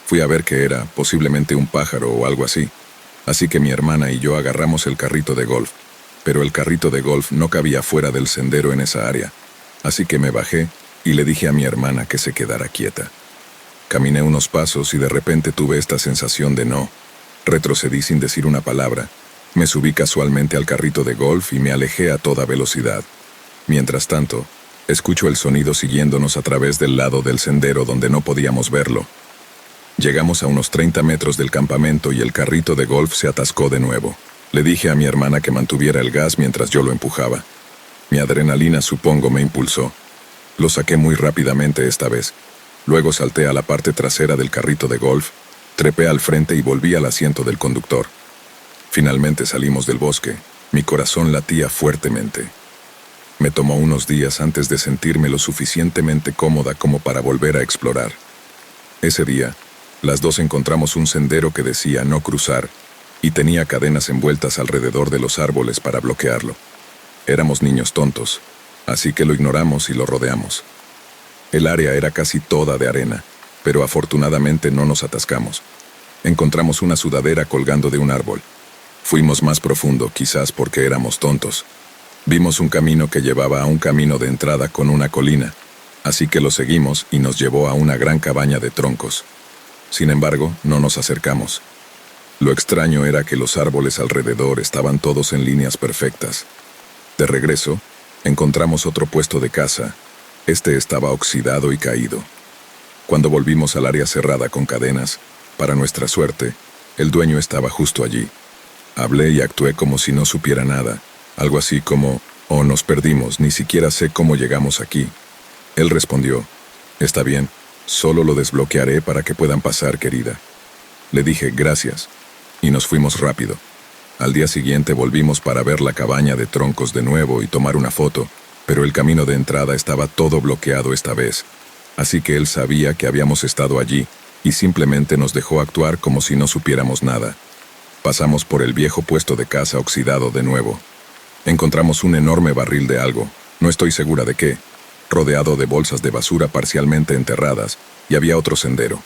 Fui a ver qué era, posiblemente un pájaro o algo así. Así que mi hermana y yo agarramos el carrito de golf. Pero el carrito de golf no cabía fuera del sendero en esa área. Así que me bajé y le dije a mi hermana que se quedara quieta. Caminé unos pasos y de repente tuve esta sensación de no. Retrocedí sin decir una palabra. Me subí casualmente al carrito de golf y me alejé a toda velocidad. Mientras tanto, escucho el sonido siguiéndonos a través del lado del sendero donde no podíamos verlo. Llegamos a unos 30 metros del campamento y el carrito de golf se atascó de nuevo. Le dije a mi hermana que mantuviera el gas mientras yo lo empujaba. Mi adrenalina, supongo, me impulsó. Lo saqué muy rápidamente esta vez. Luego salté a la parte trasera del carrito de golf, trepé al frente y volví al asiento del conductor. Finalmente salimos del bosque. Mi corazón latía fuertemente. Me tomó unos días antes de sentirme lo suficientemente cómoda como para volver a explorar. Ese día, las dos encontramos un sendero que decía no cruzar y tenía cadenas envueltas alrededor de los árboles para bloquearlo. Éramos niños tontos, así que lo ignoramos y lo rodeamos. El área era casi toda de arena, pero afortunadamente no nos atascamos. Encontramos una sudadera colgando de un árbol. Fuimos más profundo, quizás porque éramos tontos. Vimos un camino que llevaba a un camino de entrada con una colina, así que lo seguimos y nos llevó a una gran cabaña de troncos. Sin embargo, no nos acercamos. Lo extraño era que los árboles alrededor estaban todos en líneas perfectas. De regreso, encontramos otro puesto de caza. Este estaba oxidado y caído. Cuando volvimos al área cerrada con cadenas, para nuestra suerte, el dueño estaba justo allí. Hablé y actué como si no supiera nada, algo así como, «Oh, nos perdimos, ni siquiera sé cómo llegamos aquí». Él respondió, «Está bien, solo lo desbloquearé para que puedan pasar, querida». Le dije, «Gracias», y nos fuimos rápido. Al día siguiente volvimos para ver la cabaña de troncos de nuevo y tomar una foto, pero el camino de entrada estaba todo bloqueado esta vez. Así que él sabía que habíamos estado allí y simplemente nos dejó actuar como si no supiéramos nada. Pasamos por el viejo puesto de caza oxidado de nuevo. Encontramos un enorme barril de algo, no estoy segura de qué, rodeado de bolsas de basura parcialmente enterradas, y había otro sendero.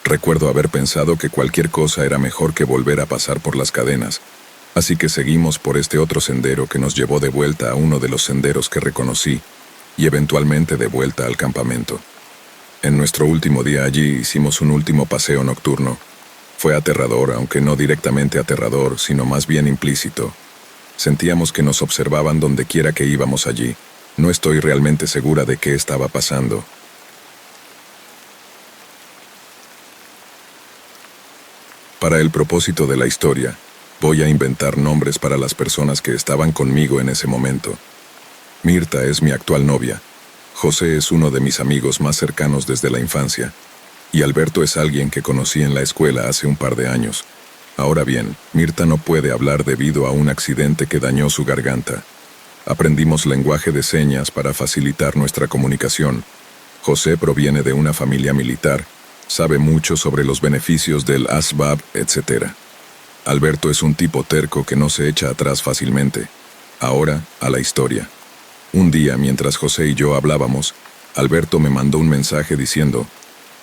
Recuerdo haber pensado que cualquier cosa era mejor que volver a pasar por las cadenas, así que seguimos por este otro sendero que nos llevó de vuelta a uno de los senderos que reconocí, y eventualmente de vuelta al campamento. En nuestro último día allí hicimos un último paseo nocturno. Fue aterrador, aunque no directamente aterrador, sino más bien implícito. Sentíamos que nos observaban donde quiera que íbamos allí. No estoy realmente segura de qué estaba pasando. Para el propósito de la historia, voy a inventar nombres para las personas que estaban conmigo en ese momento. Mirta es mi actual novia. José es uno de mis amigos más cercanos desde la infancia. Y Alberto es alguien que conocí en la escuela hace un par de años. Ahora bien, Mirta no puede hablar debido a un accidente que dañó su garganta. Aprendimos lenguaje de señas para facilitar nuestra comunicación. José proviene de una familia militar, sabe mucho sobre los beneficios del ASVAB, etc. Alberto es un tipo terco que no se echa atrás fácilmente. Ahora, a la historia. Un día, mientras José y yo hablábamos, Alberto me mandó un mensaje diciendo,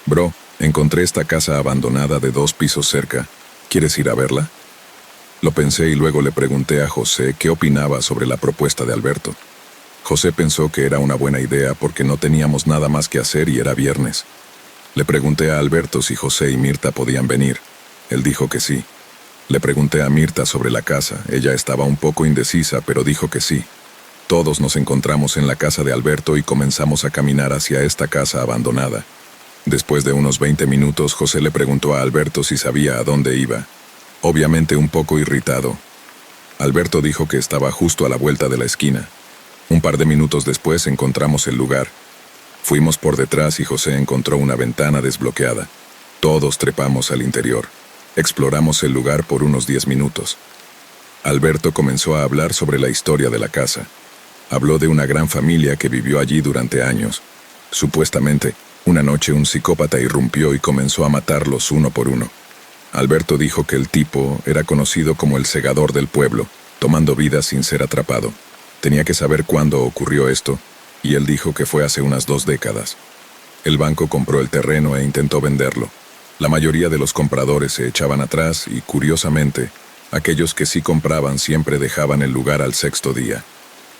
«Bro, encontré esta casa abandonada de 2 pisos cerca. ¿Quieres ir a verla?» Lo pensé y luego le pregunté a José qué opinaba sobre la propuesta de Alberto. José pensó que era una buena idea porque no teníamos nada más que hacer y era viernes. Le pregunté a Alberto si José y Mirta podían venir. Él dijo que sí. Le pregunté a Mirta sobre la casa. Ella estaba un poco indecisa, pero dijo que sí. Todos nos encontramos en la casa de Alberto y comenzamos a caminar hacia esta casa abandonada. Después de unos 20 minutos, José le preguntó a Alberto si sabía a dónde iba. Obviamente un poco irritado. Alberto dijo que estaba justo a la vuelta de la esquina. Un par de minutos después encontramos el lugar. Fuimos por detrás y José encontró una ventana desbloqueada. Todos trepamos al interior. Exploramos el lugar por unos 10 minutos. Alberto comenzó a hablar sobre la historia de la casa. Habló de una gran familia que vivió allí durante años. Supuestamente, una noche un psicópata irrumpió y comenzó a matarlos uno por uno. Alberto dijo que el tipo era conocido como el segador del pueblo, tomando vidas sin ser atrapado. Tenía que saber cuándo ocurrió esto, y él dijo que fue hace unas 2 décadas. El banco compró el terreno e intentó venderlo. La mayoría de los compradores se echaban atrás y, curiosamente, aquellos que sí compraban siempre dejaban el lugar al 6.º día.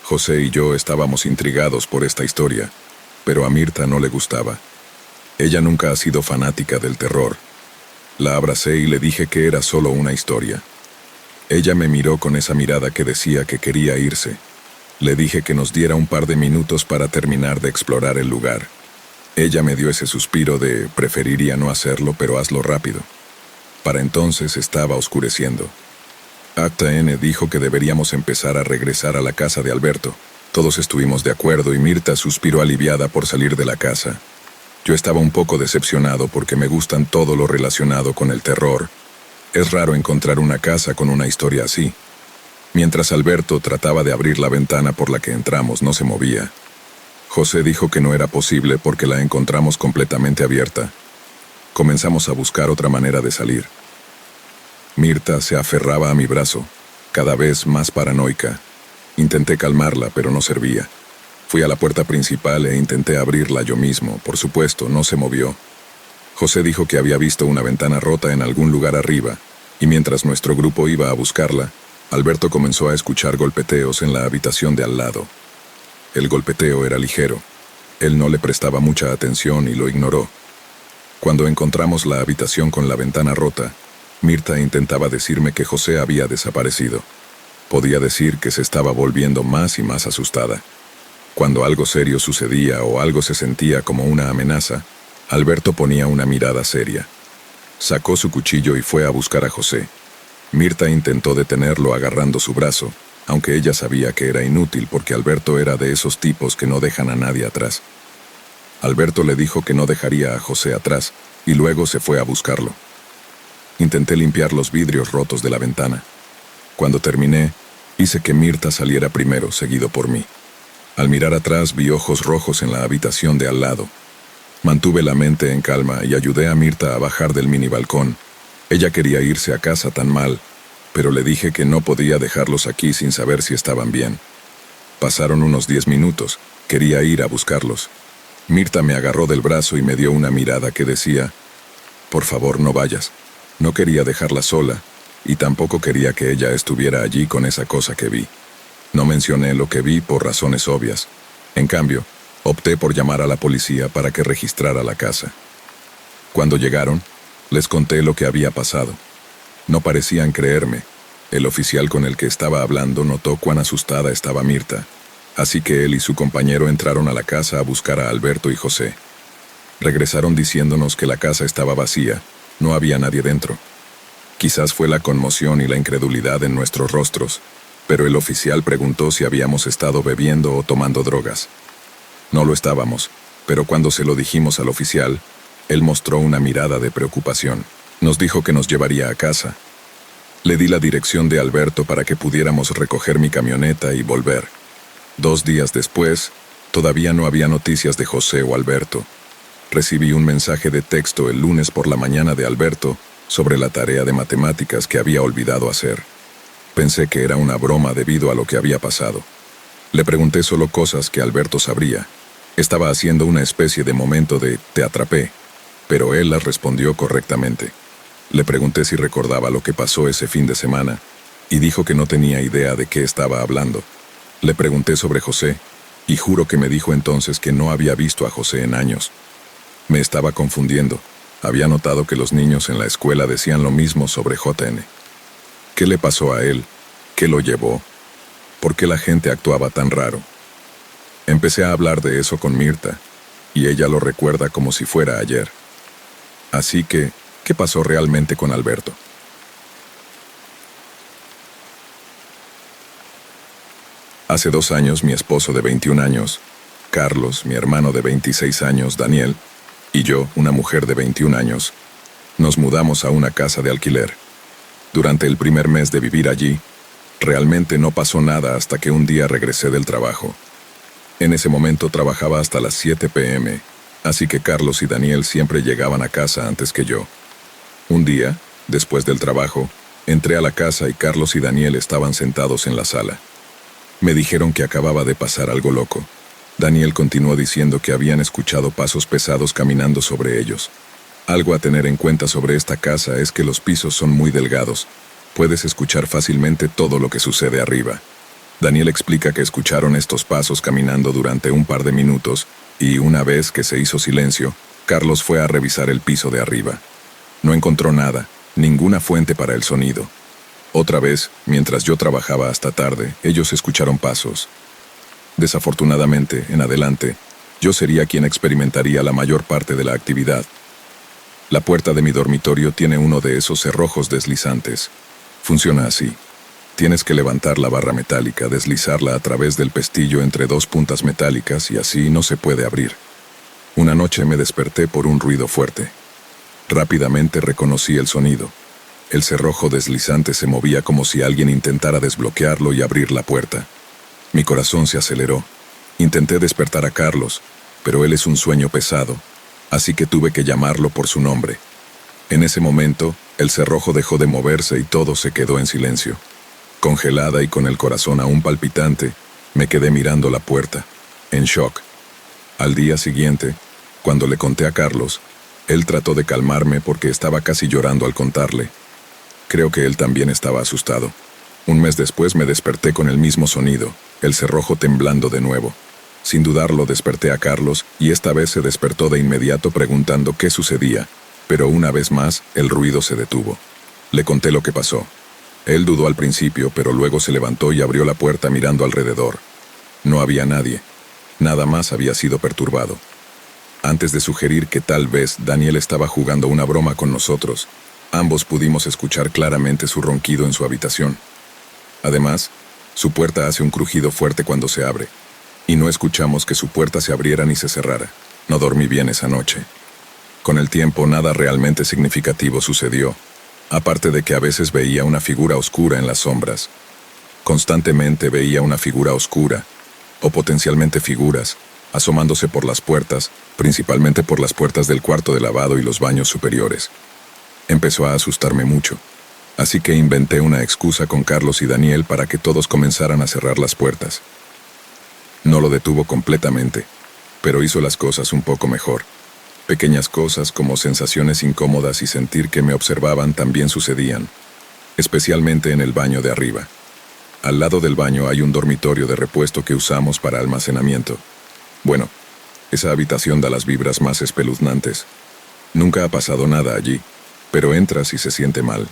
José y yo estábamos intrigados por esta historia, pero a Mirta no le gustaba. Ella nunca ha sido fanática del terror. La abracé y le dije que era solo una historia. Ella me miró con esa mirada que decía que quería irse. Le dije que nos diera un par de minutos para terminar de explorar el lugar. Ella me dio ese suspiro de preferiría no hacerlo, pero hazlo rápido. Para entonces estaba oscureciendo. Acta N dijo que deberíamos empezar a regresar a la casa de Alberto. Todos estuvimos de acuerdo y Mirta suspiró aliviada por salir de la casa. Yo estaba un poco decepcionado porque me gustan todo lo relacionado con el terror. Es raro encontrar una casa con una historia así. Mientras Alberto trataba de abrir la ventana por la que entramos, no se movía. José dijo que no era posible porque la encontramos completamente abierta. Comenzamos a buscar otra manera de salir. Mirta se aferraba a mi brazo, cada vez más paranoica. Intenté calmarla, pero no servía. Fui a la puerta principal e intenté abrirla yo mismo. Por supuesto, no se movió. José dijo que había visto una ventana rota en algún lugar arriba, y mientras nuestro grupo iba a buscarla, Alberto comenzó a escuchar golpeteos en la habitación de al lado. El golpeteo era ligero. Él no le prestaba mucha atención y lo ignoró. Cuando encontramos la habitación con la ventana rota, Mirta intentaba decirme que José había desaparecido. Podía decir que se estaba volviendo más y más asustada. Cuando algo serio sucedía o algo se sentía como una amenaza, Alberto ponía una mirada seria. Sacó su cuchillo y fue a buscar a José. Mirta intentó detenerlo agarrando su brazo, aunque ella sabía que era inútil porque Alberto era de esos tipos que no dejan a nadie atrás. Alberto le dijo que no dejaría a José atrás y luego se fue a buscarlo. Intenté limpiar los vidrios rotos de la ventana. Cuando terminé, hice que Mirta saliera primero, seguido por mí. Al mirar atrás vi ojos rojos en la habitación de al lado. Mantuve la mente en calma y ayudé a Mirta a bajar del mini balcón. Ella quería irse a casa tan mal, pero le dije que no podía dejarlos aquí sin saber si estaban bien. Pasaron unos 10 minutos. Quería ir a buscarlos. Mirta me agarró del brazo y me dio una mirada que decía, «Por favor, no vayas». No quería dejarla sola, y tampoco quería que ella estuviera allí con esa cosa que vi. No mencioné lo que vi por razones obvias. En cambio, opté por llamar a la policía para que registrara la casa. Cuando llegaron, les conté lo que había pasado. No parecían creerme. El oficial con el que estaba hablando notó cuán asustada estaba Mirta, así que él y su compañero entraron a la casa a buscar a Alberto y José. Regresaron diciéndonos que la casa estaba vacía. No había nadie dentro. Quizás fue la conmoción y la incredulidad en nuestros rostros, pero el oficial preguntó si habíamos estado bebiendo o tomando drogas. No lo estábamos, pero cuando se lo dijimos al oficial, él mostró una mirada de preocupación. Nos dijo que nos llevaría a casa. Le di la dirección de Alberto para que pudiéramos recoger mi camioneta y volver. 2 días después, todavía no había noticias de José o Alberto. Recibí un mensaje de texto el lunes por la mañana de Alberto sobre la tarea de matemáticas que había olvidado hacer. Pensé que era una broma debido a lo que había pasado. Le pregunté solo cosas que Alberto sabría. Estaba haciendo una especie de momento de «te atrapé», pero él las respondió correctamente. Le pregunté si recordaba lo que pasó ese fin de semana, y dijo que no tenía idea de qué estaba hablando. Le pregunté sobre José, y juro que me dijo entonces que no había visto a José en años. Me estaba confundiendo. Había notado que los niños en la escuela decían lo mismo sobre JN. ¿Qué le pasó a él? ¿Qué lo llevó? ¿Por qué la gente actuaba tan raro? Empecé a hablar de eso con Mirta, y ella lo recuerda como si fuera ayer. Así que, ¿qué pasó realmente con Alberto? Hace 2 años, mi esposo de 21 años, Carlos, mi hermano de 26 años, Daniel, y yo, una mujer de 21 años, nos mudamos a una casa de alquiler. Durante el primer mes de vivir allí, realmente no pasó nada hasta que un día regresé del trabajo. En ese momento trabajaba hasta las 7 p.m., así que Carlos y Daniel siempre llegaban a casa antes que yo. Un día, después del trabajo, entré a la casa y Carlos y Daniel estaban sentados en la sala. Me dijeron que acababa de pasar algo loco. Daniel continuó diciendo que habían escuchado pasos pesados caminando sobre ellos. Algo a tener en cuenta sobre esta casa es que los pisos son muy delgados. Puedes escuchar fácilmente todo lo que sucede arriba. Daniel explica que escucharon estos pasos caminando durante un par de minutos y una vez que se hizo silencio, Carlos fue a revisar el piso de arriba. No encontró nada, ninguna fuente para el sonido. Otra vez, mientras yo trabajaba hasta tarde, ellos escucharon pasos. Desafortunadamente, en adelante, Yo sería quien experimentaría la mayor parte de la actividad. La puerta de mi dormitorio tiene uno de esos cerrojos deslizantes. Funciona así. Tienes que levantar la barra metálica, deslizarla a través del pestillo entre dos puntas metálicas y así no se puede abrir. Una noche me desperté por un ruido fuerte. Rápidamente reconocí el sonido. El cerrojo deslizante se movía como si alguien intentara desbloquearlo y abrir la puerta. Mi corazón se aceleró. Intenté despertar a Carlos, pero él es un sueño pesado, así que tuve que llamarlo por su nombre. En ese momento, el cerrojo dejó de moverse y todo se quedó en silencio. Congelada y con el corazón aún palpitante, me quedé mirando la puerta, en shock. Al día siguiente, cuando le conté a Carlos, él trató de calmarme porque estaba casi llorando al contarle. Creo que él también estaba asustado. Un mes después me desperté con el mismo sonido, el cerrojo temblando de nuevo. Sin dudarlo desperté a Carlos y esta vez se despertó de inmediato preguntando qué sucedía, pero una vez más el ruido se detuvo. Le conté lo que pasó. Él dudó al principio, pero luego se levantó y abrió la puerta mirando alrededor. No había nadie. Nada más había sido perturbado. Antes de sugerir que tal vez Daniel estaba jugando una broma con nosotros, ambos pudimos escuchar claramente su ronquido en su habitación. Además, su puerta hace un crujido fuerte cuando se abre, y no escuchamos que su puerta se abriera ni se cerrara. No dormí bien esa noche. Con el tiempo nada realmente significativo sucedió, aparte de que a veces veía una figura oscura en las sombras. Constantemente veía una figura oscura, o potencialmente figuras, asomándose por las puertas, principalmente por las puertas del cuarto de lavado y los baños superiores. Empezó a asustarme mucho, así que inventé una excusa con Carlos y Daniel para que todos comenzaran a cerrar las puertas. No lo detuvo completamente, pero hizo las cosas un poco mejor. Pequeñas cosas como sensaciones incómodas y sentir que me observaban también sucedían, especialmente en el baño de arriba. Al lado del baño hay un dormitorio de repuesto que usamos para almacenamiento. Bueno, esa habitación da las vibras más espeluznantes. Nunca ha pasado nada allí, pero entras y se siente mal.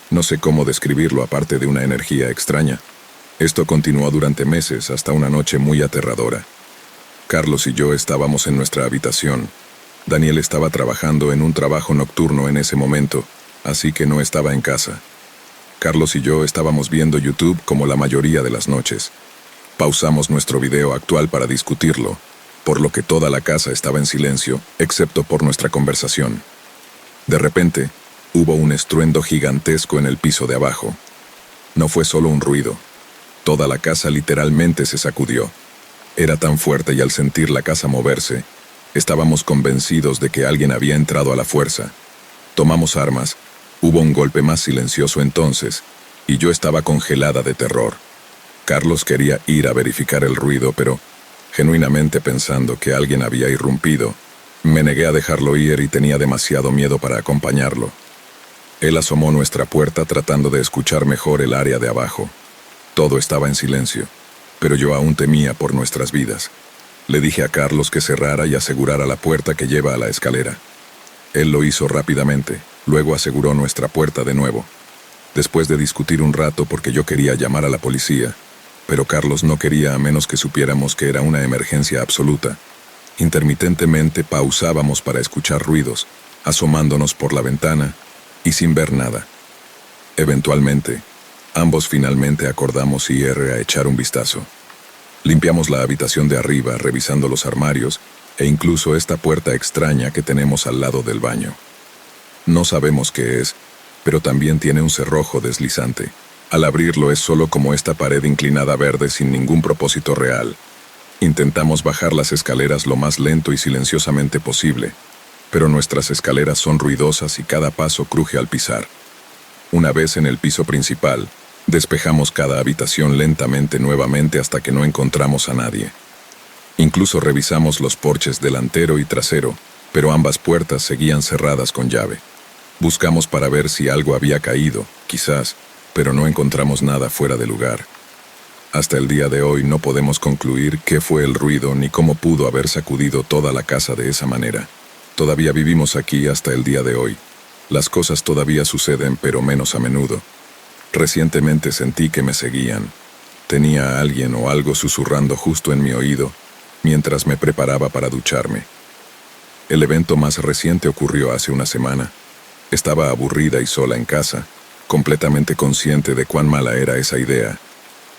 No sé cómo describirlo aparte de una energía extraña. Esto continuó durante meses hasta una noche muy aterradora. Carlos y yo estábamos en nuestra habitación. Daniel estaba trabajando en un trabajo nocturno en ese momento, así que no estaba en casa. Carlos y yo estábamos viendo YouTube como la mayoría de las noches. Pausamos nuestro video actual para discutirlo, por lo que toda la casa estaba en silencio, excepto por nuestra conversación. De repente, hubo un estruendo gigantesco en el piso de abajo. No fue solo un ruido. Toda la casa literalmente se sacudió. Era tan fuerte y al sentir la casa moverse, estábamos convencidos de que alguien había entrado a la fuerza. Tomamos armas. Hubo un golpe más silencioso entonces, y yo estaba congelada de terror. Carlos quería ir a verificar el ruido, pero, genuinamente pensando que alguien había irrumpido, me negué a dejarlo ir y tenía demasiado miedo para acompañarlo. Él asomó nuestra puerta tratando de escuchar mejor el área de abajo. Todo estaba en silencio, pero yo aún temía por nuestras vidas. Le dije a Carlos que cerrara y asegurara la puerta que lleva a la escalera. Él lo hizo rápidamente, luego aseguró nuestra puerta de nuevo. Después de discutir un rato porque yo quería llamar a la policía, pero Carlos no quería a menos que supiéramos que era una emergencia absoluta. Intermitentemente pausábamos para escuchar ruidos, asomándonos por la ventana y sin ver nada. Eventualmente, ambos finalmente acordamos ir a echar un vistazo. Limpiamos la habitación de arriba, revisando los armarios e incluso esta puerta extraña que tenemos al lado del baño. No sabemos qué es, pero también tiene un cerrojo deslizante. Al abrirlo es solo como esta pared inclinada verde sin ningún propósito real. Intentamos bajar las escaleras lo más lento y silenciosamente posible, pero nuestras escaleras son ruidosas y cada paso cruje al pisar. Una vez en el piso principal, despejamos cada habitación lentamente nuevamente hasta que no encontramos a nadie. Incluso revisamos los porches delantero y trasero, pero ambas puertas seguían cerradas con llave. Buscamos para ver si algo había caído, quizás, pero no encontramos nada fuera de lugar. Hasta el día de hoy no podemos concluir qué fue el ruido ni cómo pudo haber sacudido toda la casa de esa manera. Todavía vivimos aquí hasta el día de hoy. Las cosas todavía suceden, pero menos a menudo. Recientemente sentí que me seguían. Tenía a alguien o algo susurrando justo en mi oído, mientras me preparaba para ducharme. El evento más reciente ocurrió hace una semana. Estaba aburrida y sola en casa, completamente consciente de cuán mala era esa idea.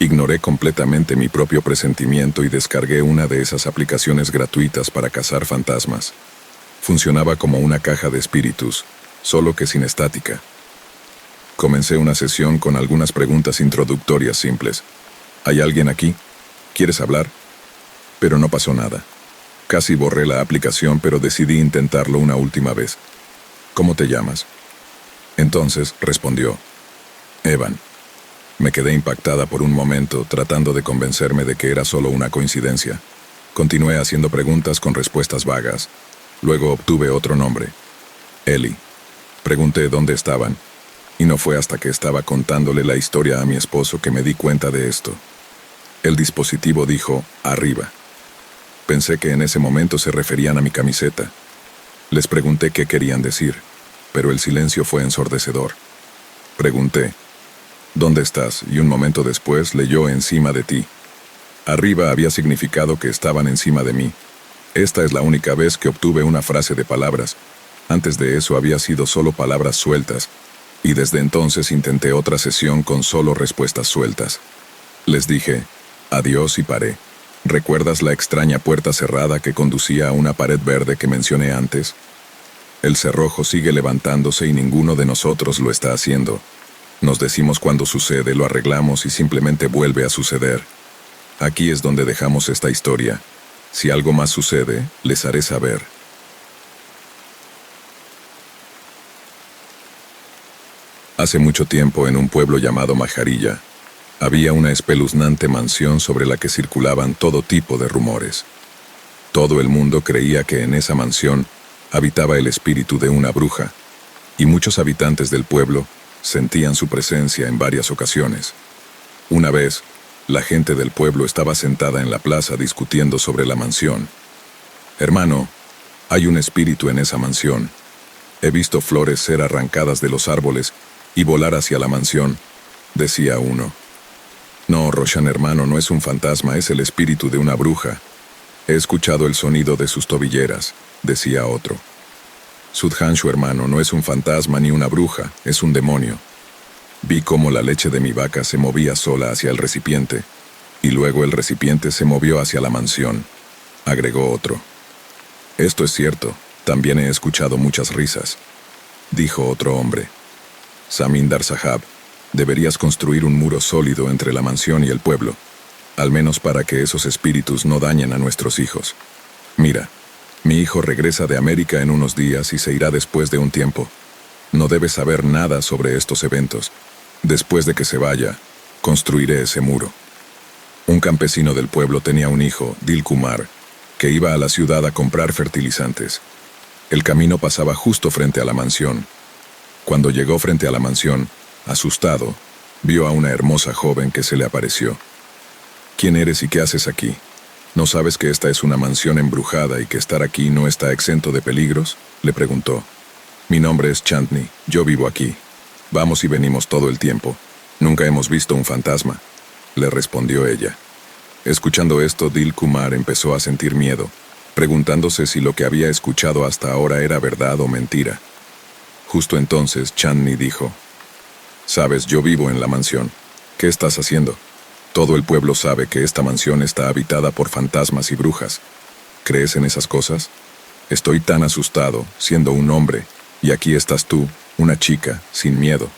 Ignoré completamente mi propio presentimiento y descargué una de esas aplicaciones gratuitas para cazar fantasmas. Funcionaba como una caja de espíritus, solo que sin estática. Comencé una sesión con algunas preguntas introductorias simples. ¿Hay alguien aquí? ¿Quieres hablar? Pero no pasó nada. Casi borré la aplicación, pero decidí intentarlo una última vez. ¿Cómo te llamas? Entonces respondió: Evan. Me quedé impactada por un momento, tratando de convencerme de que era solo una coincidencia. Continué haciendo preguntas con respuestas vagas. Luego obtuve otro nombre: Ellie. Pregunté dónde estaban, y no fue hasta que estaba contándole la historia a mi esposo que me di cuenta de esto. El dispositivo dijo: arriba. Pensé que en ese momento se referían a mi camiseta. Les pregunté qué querían decir, pero el silencio fue ensordecedor. Pregunté: ¿dónde estás? Y un momento después leyó: encima de ti. Arriba había significado que estaban encima de mí. Esta es la única vez que obtuve una frase de palabras. Antes de eso había sido solo palabras sueltas, y desde entonces intenté otra sesión con solo respuestas sueltas. Les dije: adiós, y paré. ¿Recuerdas la extraña puerta cerrada que conducía a una pared verde que mencioné antes? El cerrojo sigue levantándose y ninguno de nosotros lo está haciendo. Nos decimos cuando sucede, lo arreglamos y simplemente vuelve a suceder. Aquí es donde dejamos esta historia. Si algo más sucede, les haré saber. Hace mucho tiempo, en un pueblo llamado Majarilla, había una espeluznante mansión sobre la que circulaban todo tipo de rumores. Todo el mundo creía que en esa mansión habitaba el espíritu de una bruja, y muchos habitantes del pueblo sentían su presencia en varias ocasiones. Una vez, la gente del pueblo estaba sentada en la plaza discutiendo sobre la mansión. «Hermano, hay un espíritu en esa mansión. He visto flores ser arrancadas de los árboles y volar hacia la mansión», decía uno. «No, Roshan, hermano, no es un fantasma, es el espíritu de una bruja. He escuchado el sonido de sus tobilleras», decía otro. «Sudhanshu, hermano, no es un fantasma ni una bruja, es un demonio. Vi cómo la leche de mi vaca se movía sola hacia el recipiente, y luego el recipiente se movió hacia la mansión», agregó otro. «Esto es cierto, también he escuchado muchas risas», dijo otro hombre. «Samindar Sahab, deberías construir un muro sólido entre la mansión y el pueblo, al menos para que esos espíritus no dañen a nuestros hijos. Mira, mi hijo regresa de América en unos días y se irá después de un tiempo. No debes saber nada sobre estos eventos. Después de que se vaya, construiré ese muro». Un campesino del pueblo tenía un hijo, Dil Kumar, que iba a la ciudad a comprar fertilizantes. El camino pasaba justo frente a la mansión. Cuando llegó frente a la mansión, asustado, vio a una hermosa joven que se le apareció. «¿Quién eres y qué haces aquí? ¿No sabes que esta es una mansión embrujada y que estar aquí no está exento de peligros?», le preguntó. «Mi nombre es Chandni, yo vivo aquí. Vamos y venimos todo el tiempo. Nunca hemos visto un fantasma», le respondió ella. Escuchando esto, Dil Kumar empezó a sentir miedo, preguntándose si lo que había escuchado hasta ahora era verdad o mentira. Justo entonces, Chandni dijo: «Sabes, yo vivo en la mansión. ¿Qué estás haciendo? Todo el pueblo sabe que esta mansión está habitada por fantasmas y brujas. ¿Crees en esas cosas? Estoy tan asustado, siendo un hombre, y aquí estás tú, una chica, sin miedo.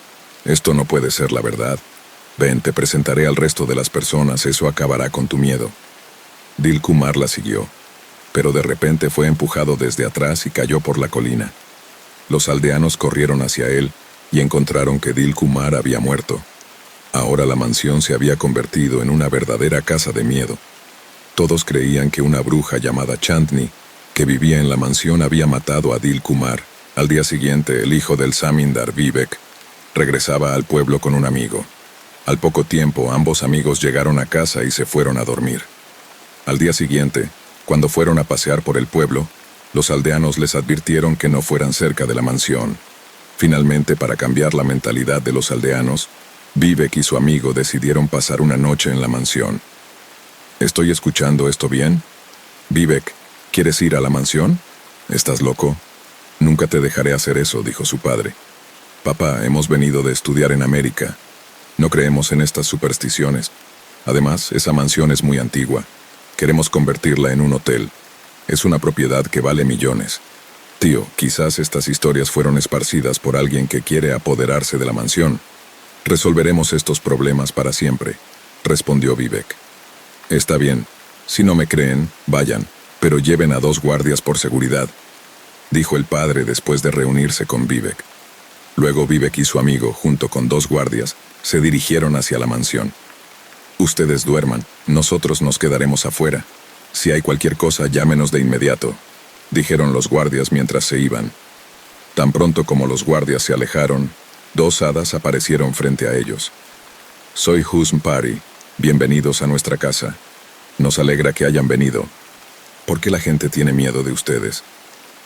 Esto no puede ser la verdad. Ven, te presentaré al resto de las personas, eso acabará con tu miedo». Dil Kumar la siguió, pero de repente fue empujado desde atrás y cayó por la colina. Los aldeanos corrieron hacia él y encontraron que Dil Kumar había muerto. Ahora la mansión se había convertido en una verdadera casa de miedo. Todos creían que una bruja llamada Chandni, que vivía en la mansión, había matado a Dil Kumar. Al día siguiente, el hijo del Samindar, Vivek, regresaba al pueblo con un amigo. Al poco tiempo, ambos amigos llegaron a casa y se fueron a dormir. Al día siguiente, cuando fueron a pasear por el pueblo, los aldeanos les advirtieron que no fueran cerca de la mansión. Finalmente, para cambiar la mentalidad de los aldeanos, Vivek y su amigo decidieron pasar una noche en la mansión. ¿Estoy escuchando esto bien? Vivek, ¿quieres ir a la mansión? ¿Estás loco? Nunca te dejaré hacer eso, dijo su padre. Papá, hemos venido de estudiar en América. No creemos en estas supersticiones. Además, esa mansión es muy antigua. Queremos convertirla en un hotel. Es una propiedad que vale millones. Tío, quizás estas historias fueron esparcidas por alguien que quiere apoderarse de la mansión. Resolveremos estos problemas para siempre, respondió Vivek. Está bien. Si no me creen, vayan, pero lleven a 2 guardias por seguridad, dijo el padre después de reunirse con Vivek. Luego Vivek y su amigo, junto con 2 guardias, se dirigieron hacia la mansión. Ustedes duerman, nosotros nos quedaremos afuera. Si hay cualquier cosa, llámenos de inmediato, dijeron los guardias mientras se iban. Tan pronto como los guardias se alejaron, 2 hadas aparecieron frente a ellos. Soy Husn Pari, bienvenidos a nuestra casa. Nos alegra que hayan venido. ¿Por qué la gente tiene miedo de ustedes?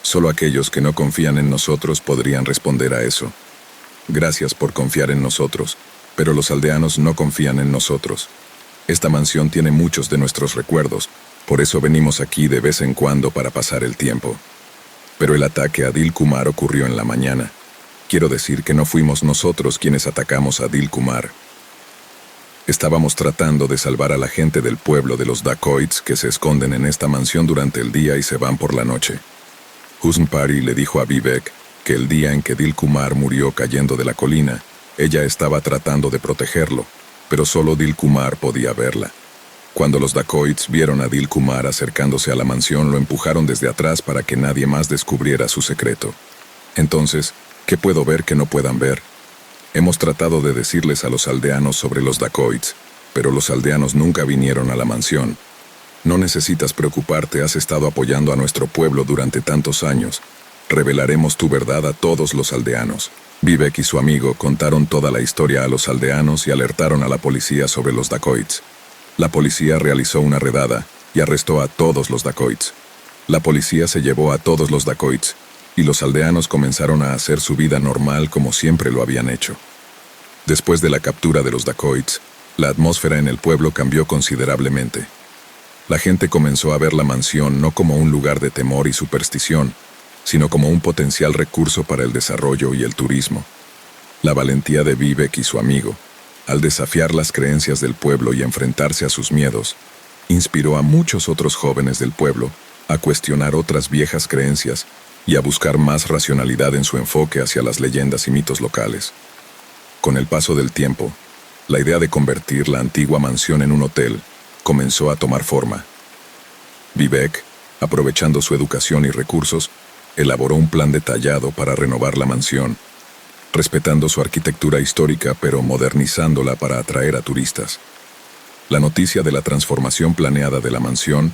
Solo aquellos que no confían en nosotros podrían responder a eso. Gracias por confiar en nosotros, pero los aldeanos no confían en nosotros. Esta mansión tiene muchos de nuestros recuerdos, por eso venimos aquí de vez en cuando para pasar el tiempo. Pero el ataque a Dil Kumar ocurrió en la mañana. Quiero decir que no fuimos nosotros quienes atacamos a Dil Kumar. Estábamos tratando de salvar a la gente del pueblo de los dacoits que se esconden en esta mansión durante el día y se van por la noche. Husn Pari le dijo a Vivek que el día en que Dil Kumar murió cayendo de la colina, ella estaba tratando de protegerlo, pero solo Dil Kumar podía verla. Cuando los dacoits vieron a Dil Kumar acercándose a la mansión, lo empujaron desde atrás para que nadie más descubriera su secreto. Entonces, ¿qué puedo ver que no puedan ver? Hemos tratado de decirles a los aldeanos sobre los dacoits, pero los aldeanos nunca vinieron a la mansión. No necesitas preocuparte, has estado apoyando a nuestro pueblo durante tantos años. Revelaremos tu verdad a todos los aldeanos. Vivek y su amigo contaron toda la historia a los aldeanos y alertaron a la policía sobre los dacoits. La policía realizó una redada y arrestó a todos los dacoits. La policía se llevó a todos los dacoits, y los aldeanos comenzaron a hacer su vida normal como siempre lo habían hecho. Después de la captura de los dacoits, la atmósfera en el pueblo cambió considerablemente. La gente comenzó a ver la mansión no como un lugar de temor y superstición, sino como un potencial recurso para el desarrollo y el turismo. La valentía de Vivek y su amigo, al desafiar las creencias del pueblo y enfrentarse a sus miedos, inspiró a muchos otros jóvenes del pueblo a cuestionar otras viejas creencias y a buscar más racionalidad en su enfoque hacia las leyendas y mitos locales. Con el paso del tiempo, la idea de convertir la antigua mansión en un hotel comenzó a tomar forma. Vivek, aprovechando su educación y recursos, elaboró un plan detallado para renovar la mansión, respetando su arquitectura histórica pero modernizándola para atraer a turistas. La noticia de la transformación planeada de la mansión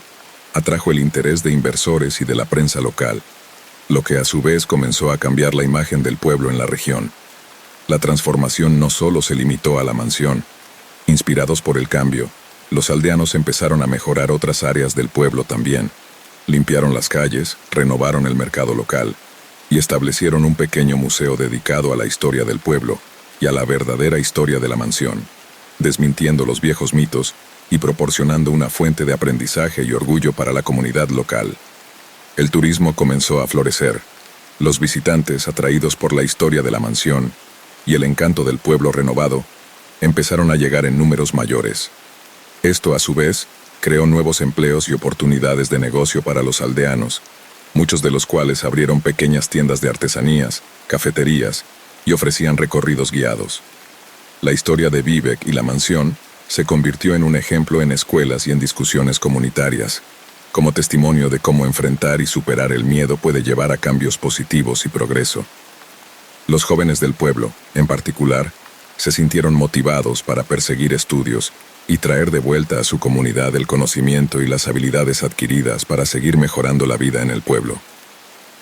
atrajo el interés de inversores y de la prensa local, lo que a su vez comenzó a cambiar la imagen del pueblo en la región. La transformación no solo se limitó a la mansión. Inspirados por el cambio, los aldeanos empezaron a mejorar otras áreas del pueblo también. Limpiaron las calles, renovaron el mercado local y establecieron un pequeño museo dedicado a la historia del pueblo y a la verdadera historia de la mansión, desmintiendo los viejos mitos y proporcionando una fuente de aprendizaje y orgullo para la comunidad local. El turismo comenzó a florecer. Los visitantes, atraídos por la historia de la mansión y el encanto del pueblo renovado, empezaron a llegar en números mayores. Esto, a su vez, creó nuevos empleos y oportunidades de negocio para los aldeanos, muchos de los cuales abrieron pequeñas tiendas de artesanías, cafeterías y ofrecían recorridos guiados. La historia de Vivek y la mansión se convirtió en un ejemplo en escuelas y en discusiones comunitarias, como testimonio de cómo enfrentar y superar el miedo puede llevar a cambios positivos y progreso. Los jóvenes del pueblo, en particular, se sintieron motivados para perseguir estudios y traer de vuelta a su comunidad el conocimiento y las habilidades adquiridas para seguir mejorando la vida en el pueblo.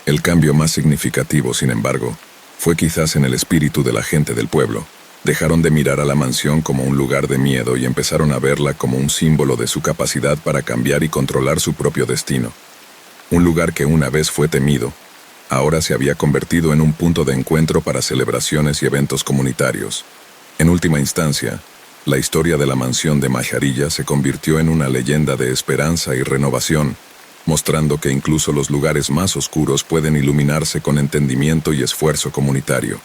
El cambio más significativo, sin embargo, fue quizás en el espíritu de la gente del pueblo. Dejaron de mirar a la mansión como un lugar de miedo y empezaron a verla como un símbolo de su capacidad para cambiar y controlar su propio destino. Un lugar que una vez fue temido, ahora se había convertido en un punto de encuentro para celebraciones y eventos comunitarios. En última instancia, la historia de la mansión de Maharija se convirtió en una leyenda de esperanza y renovación, mostrando que incluso los lugares más oscuros pueden iluminarse con entendimiento y esfuerzo comunitario.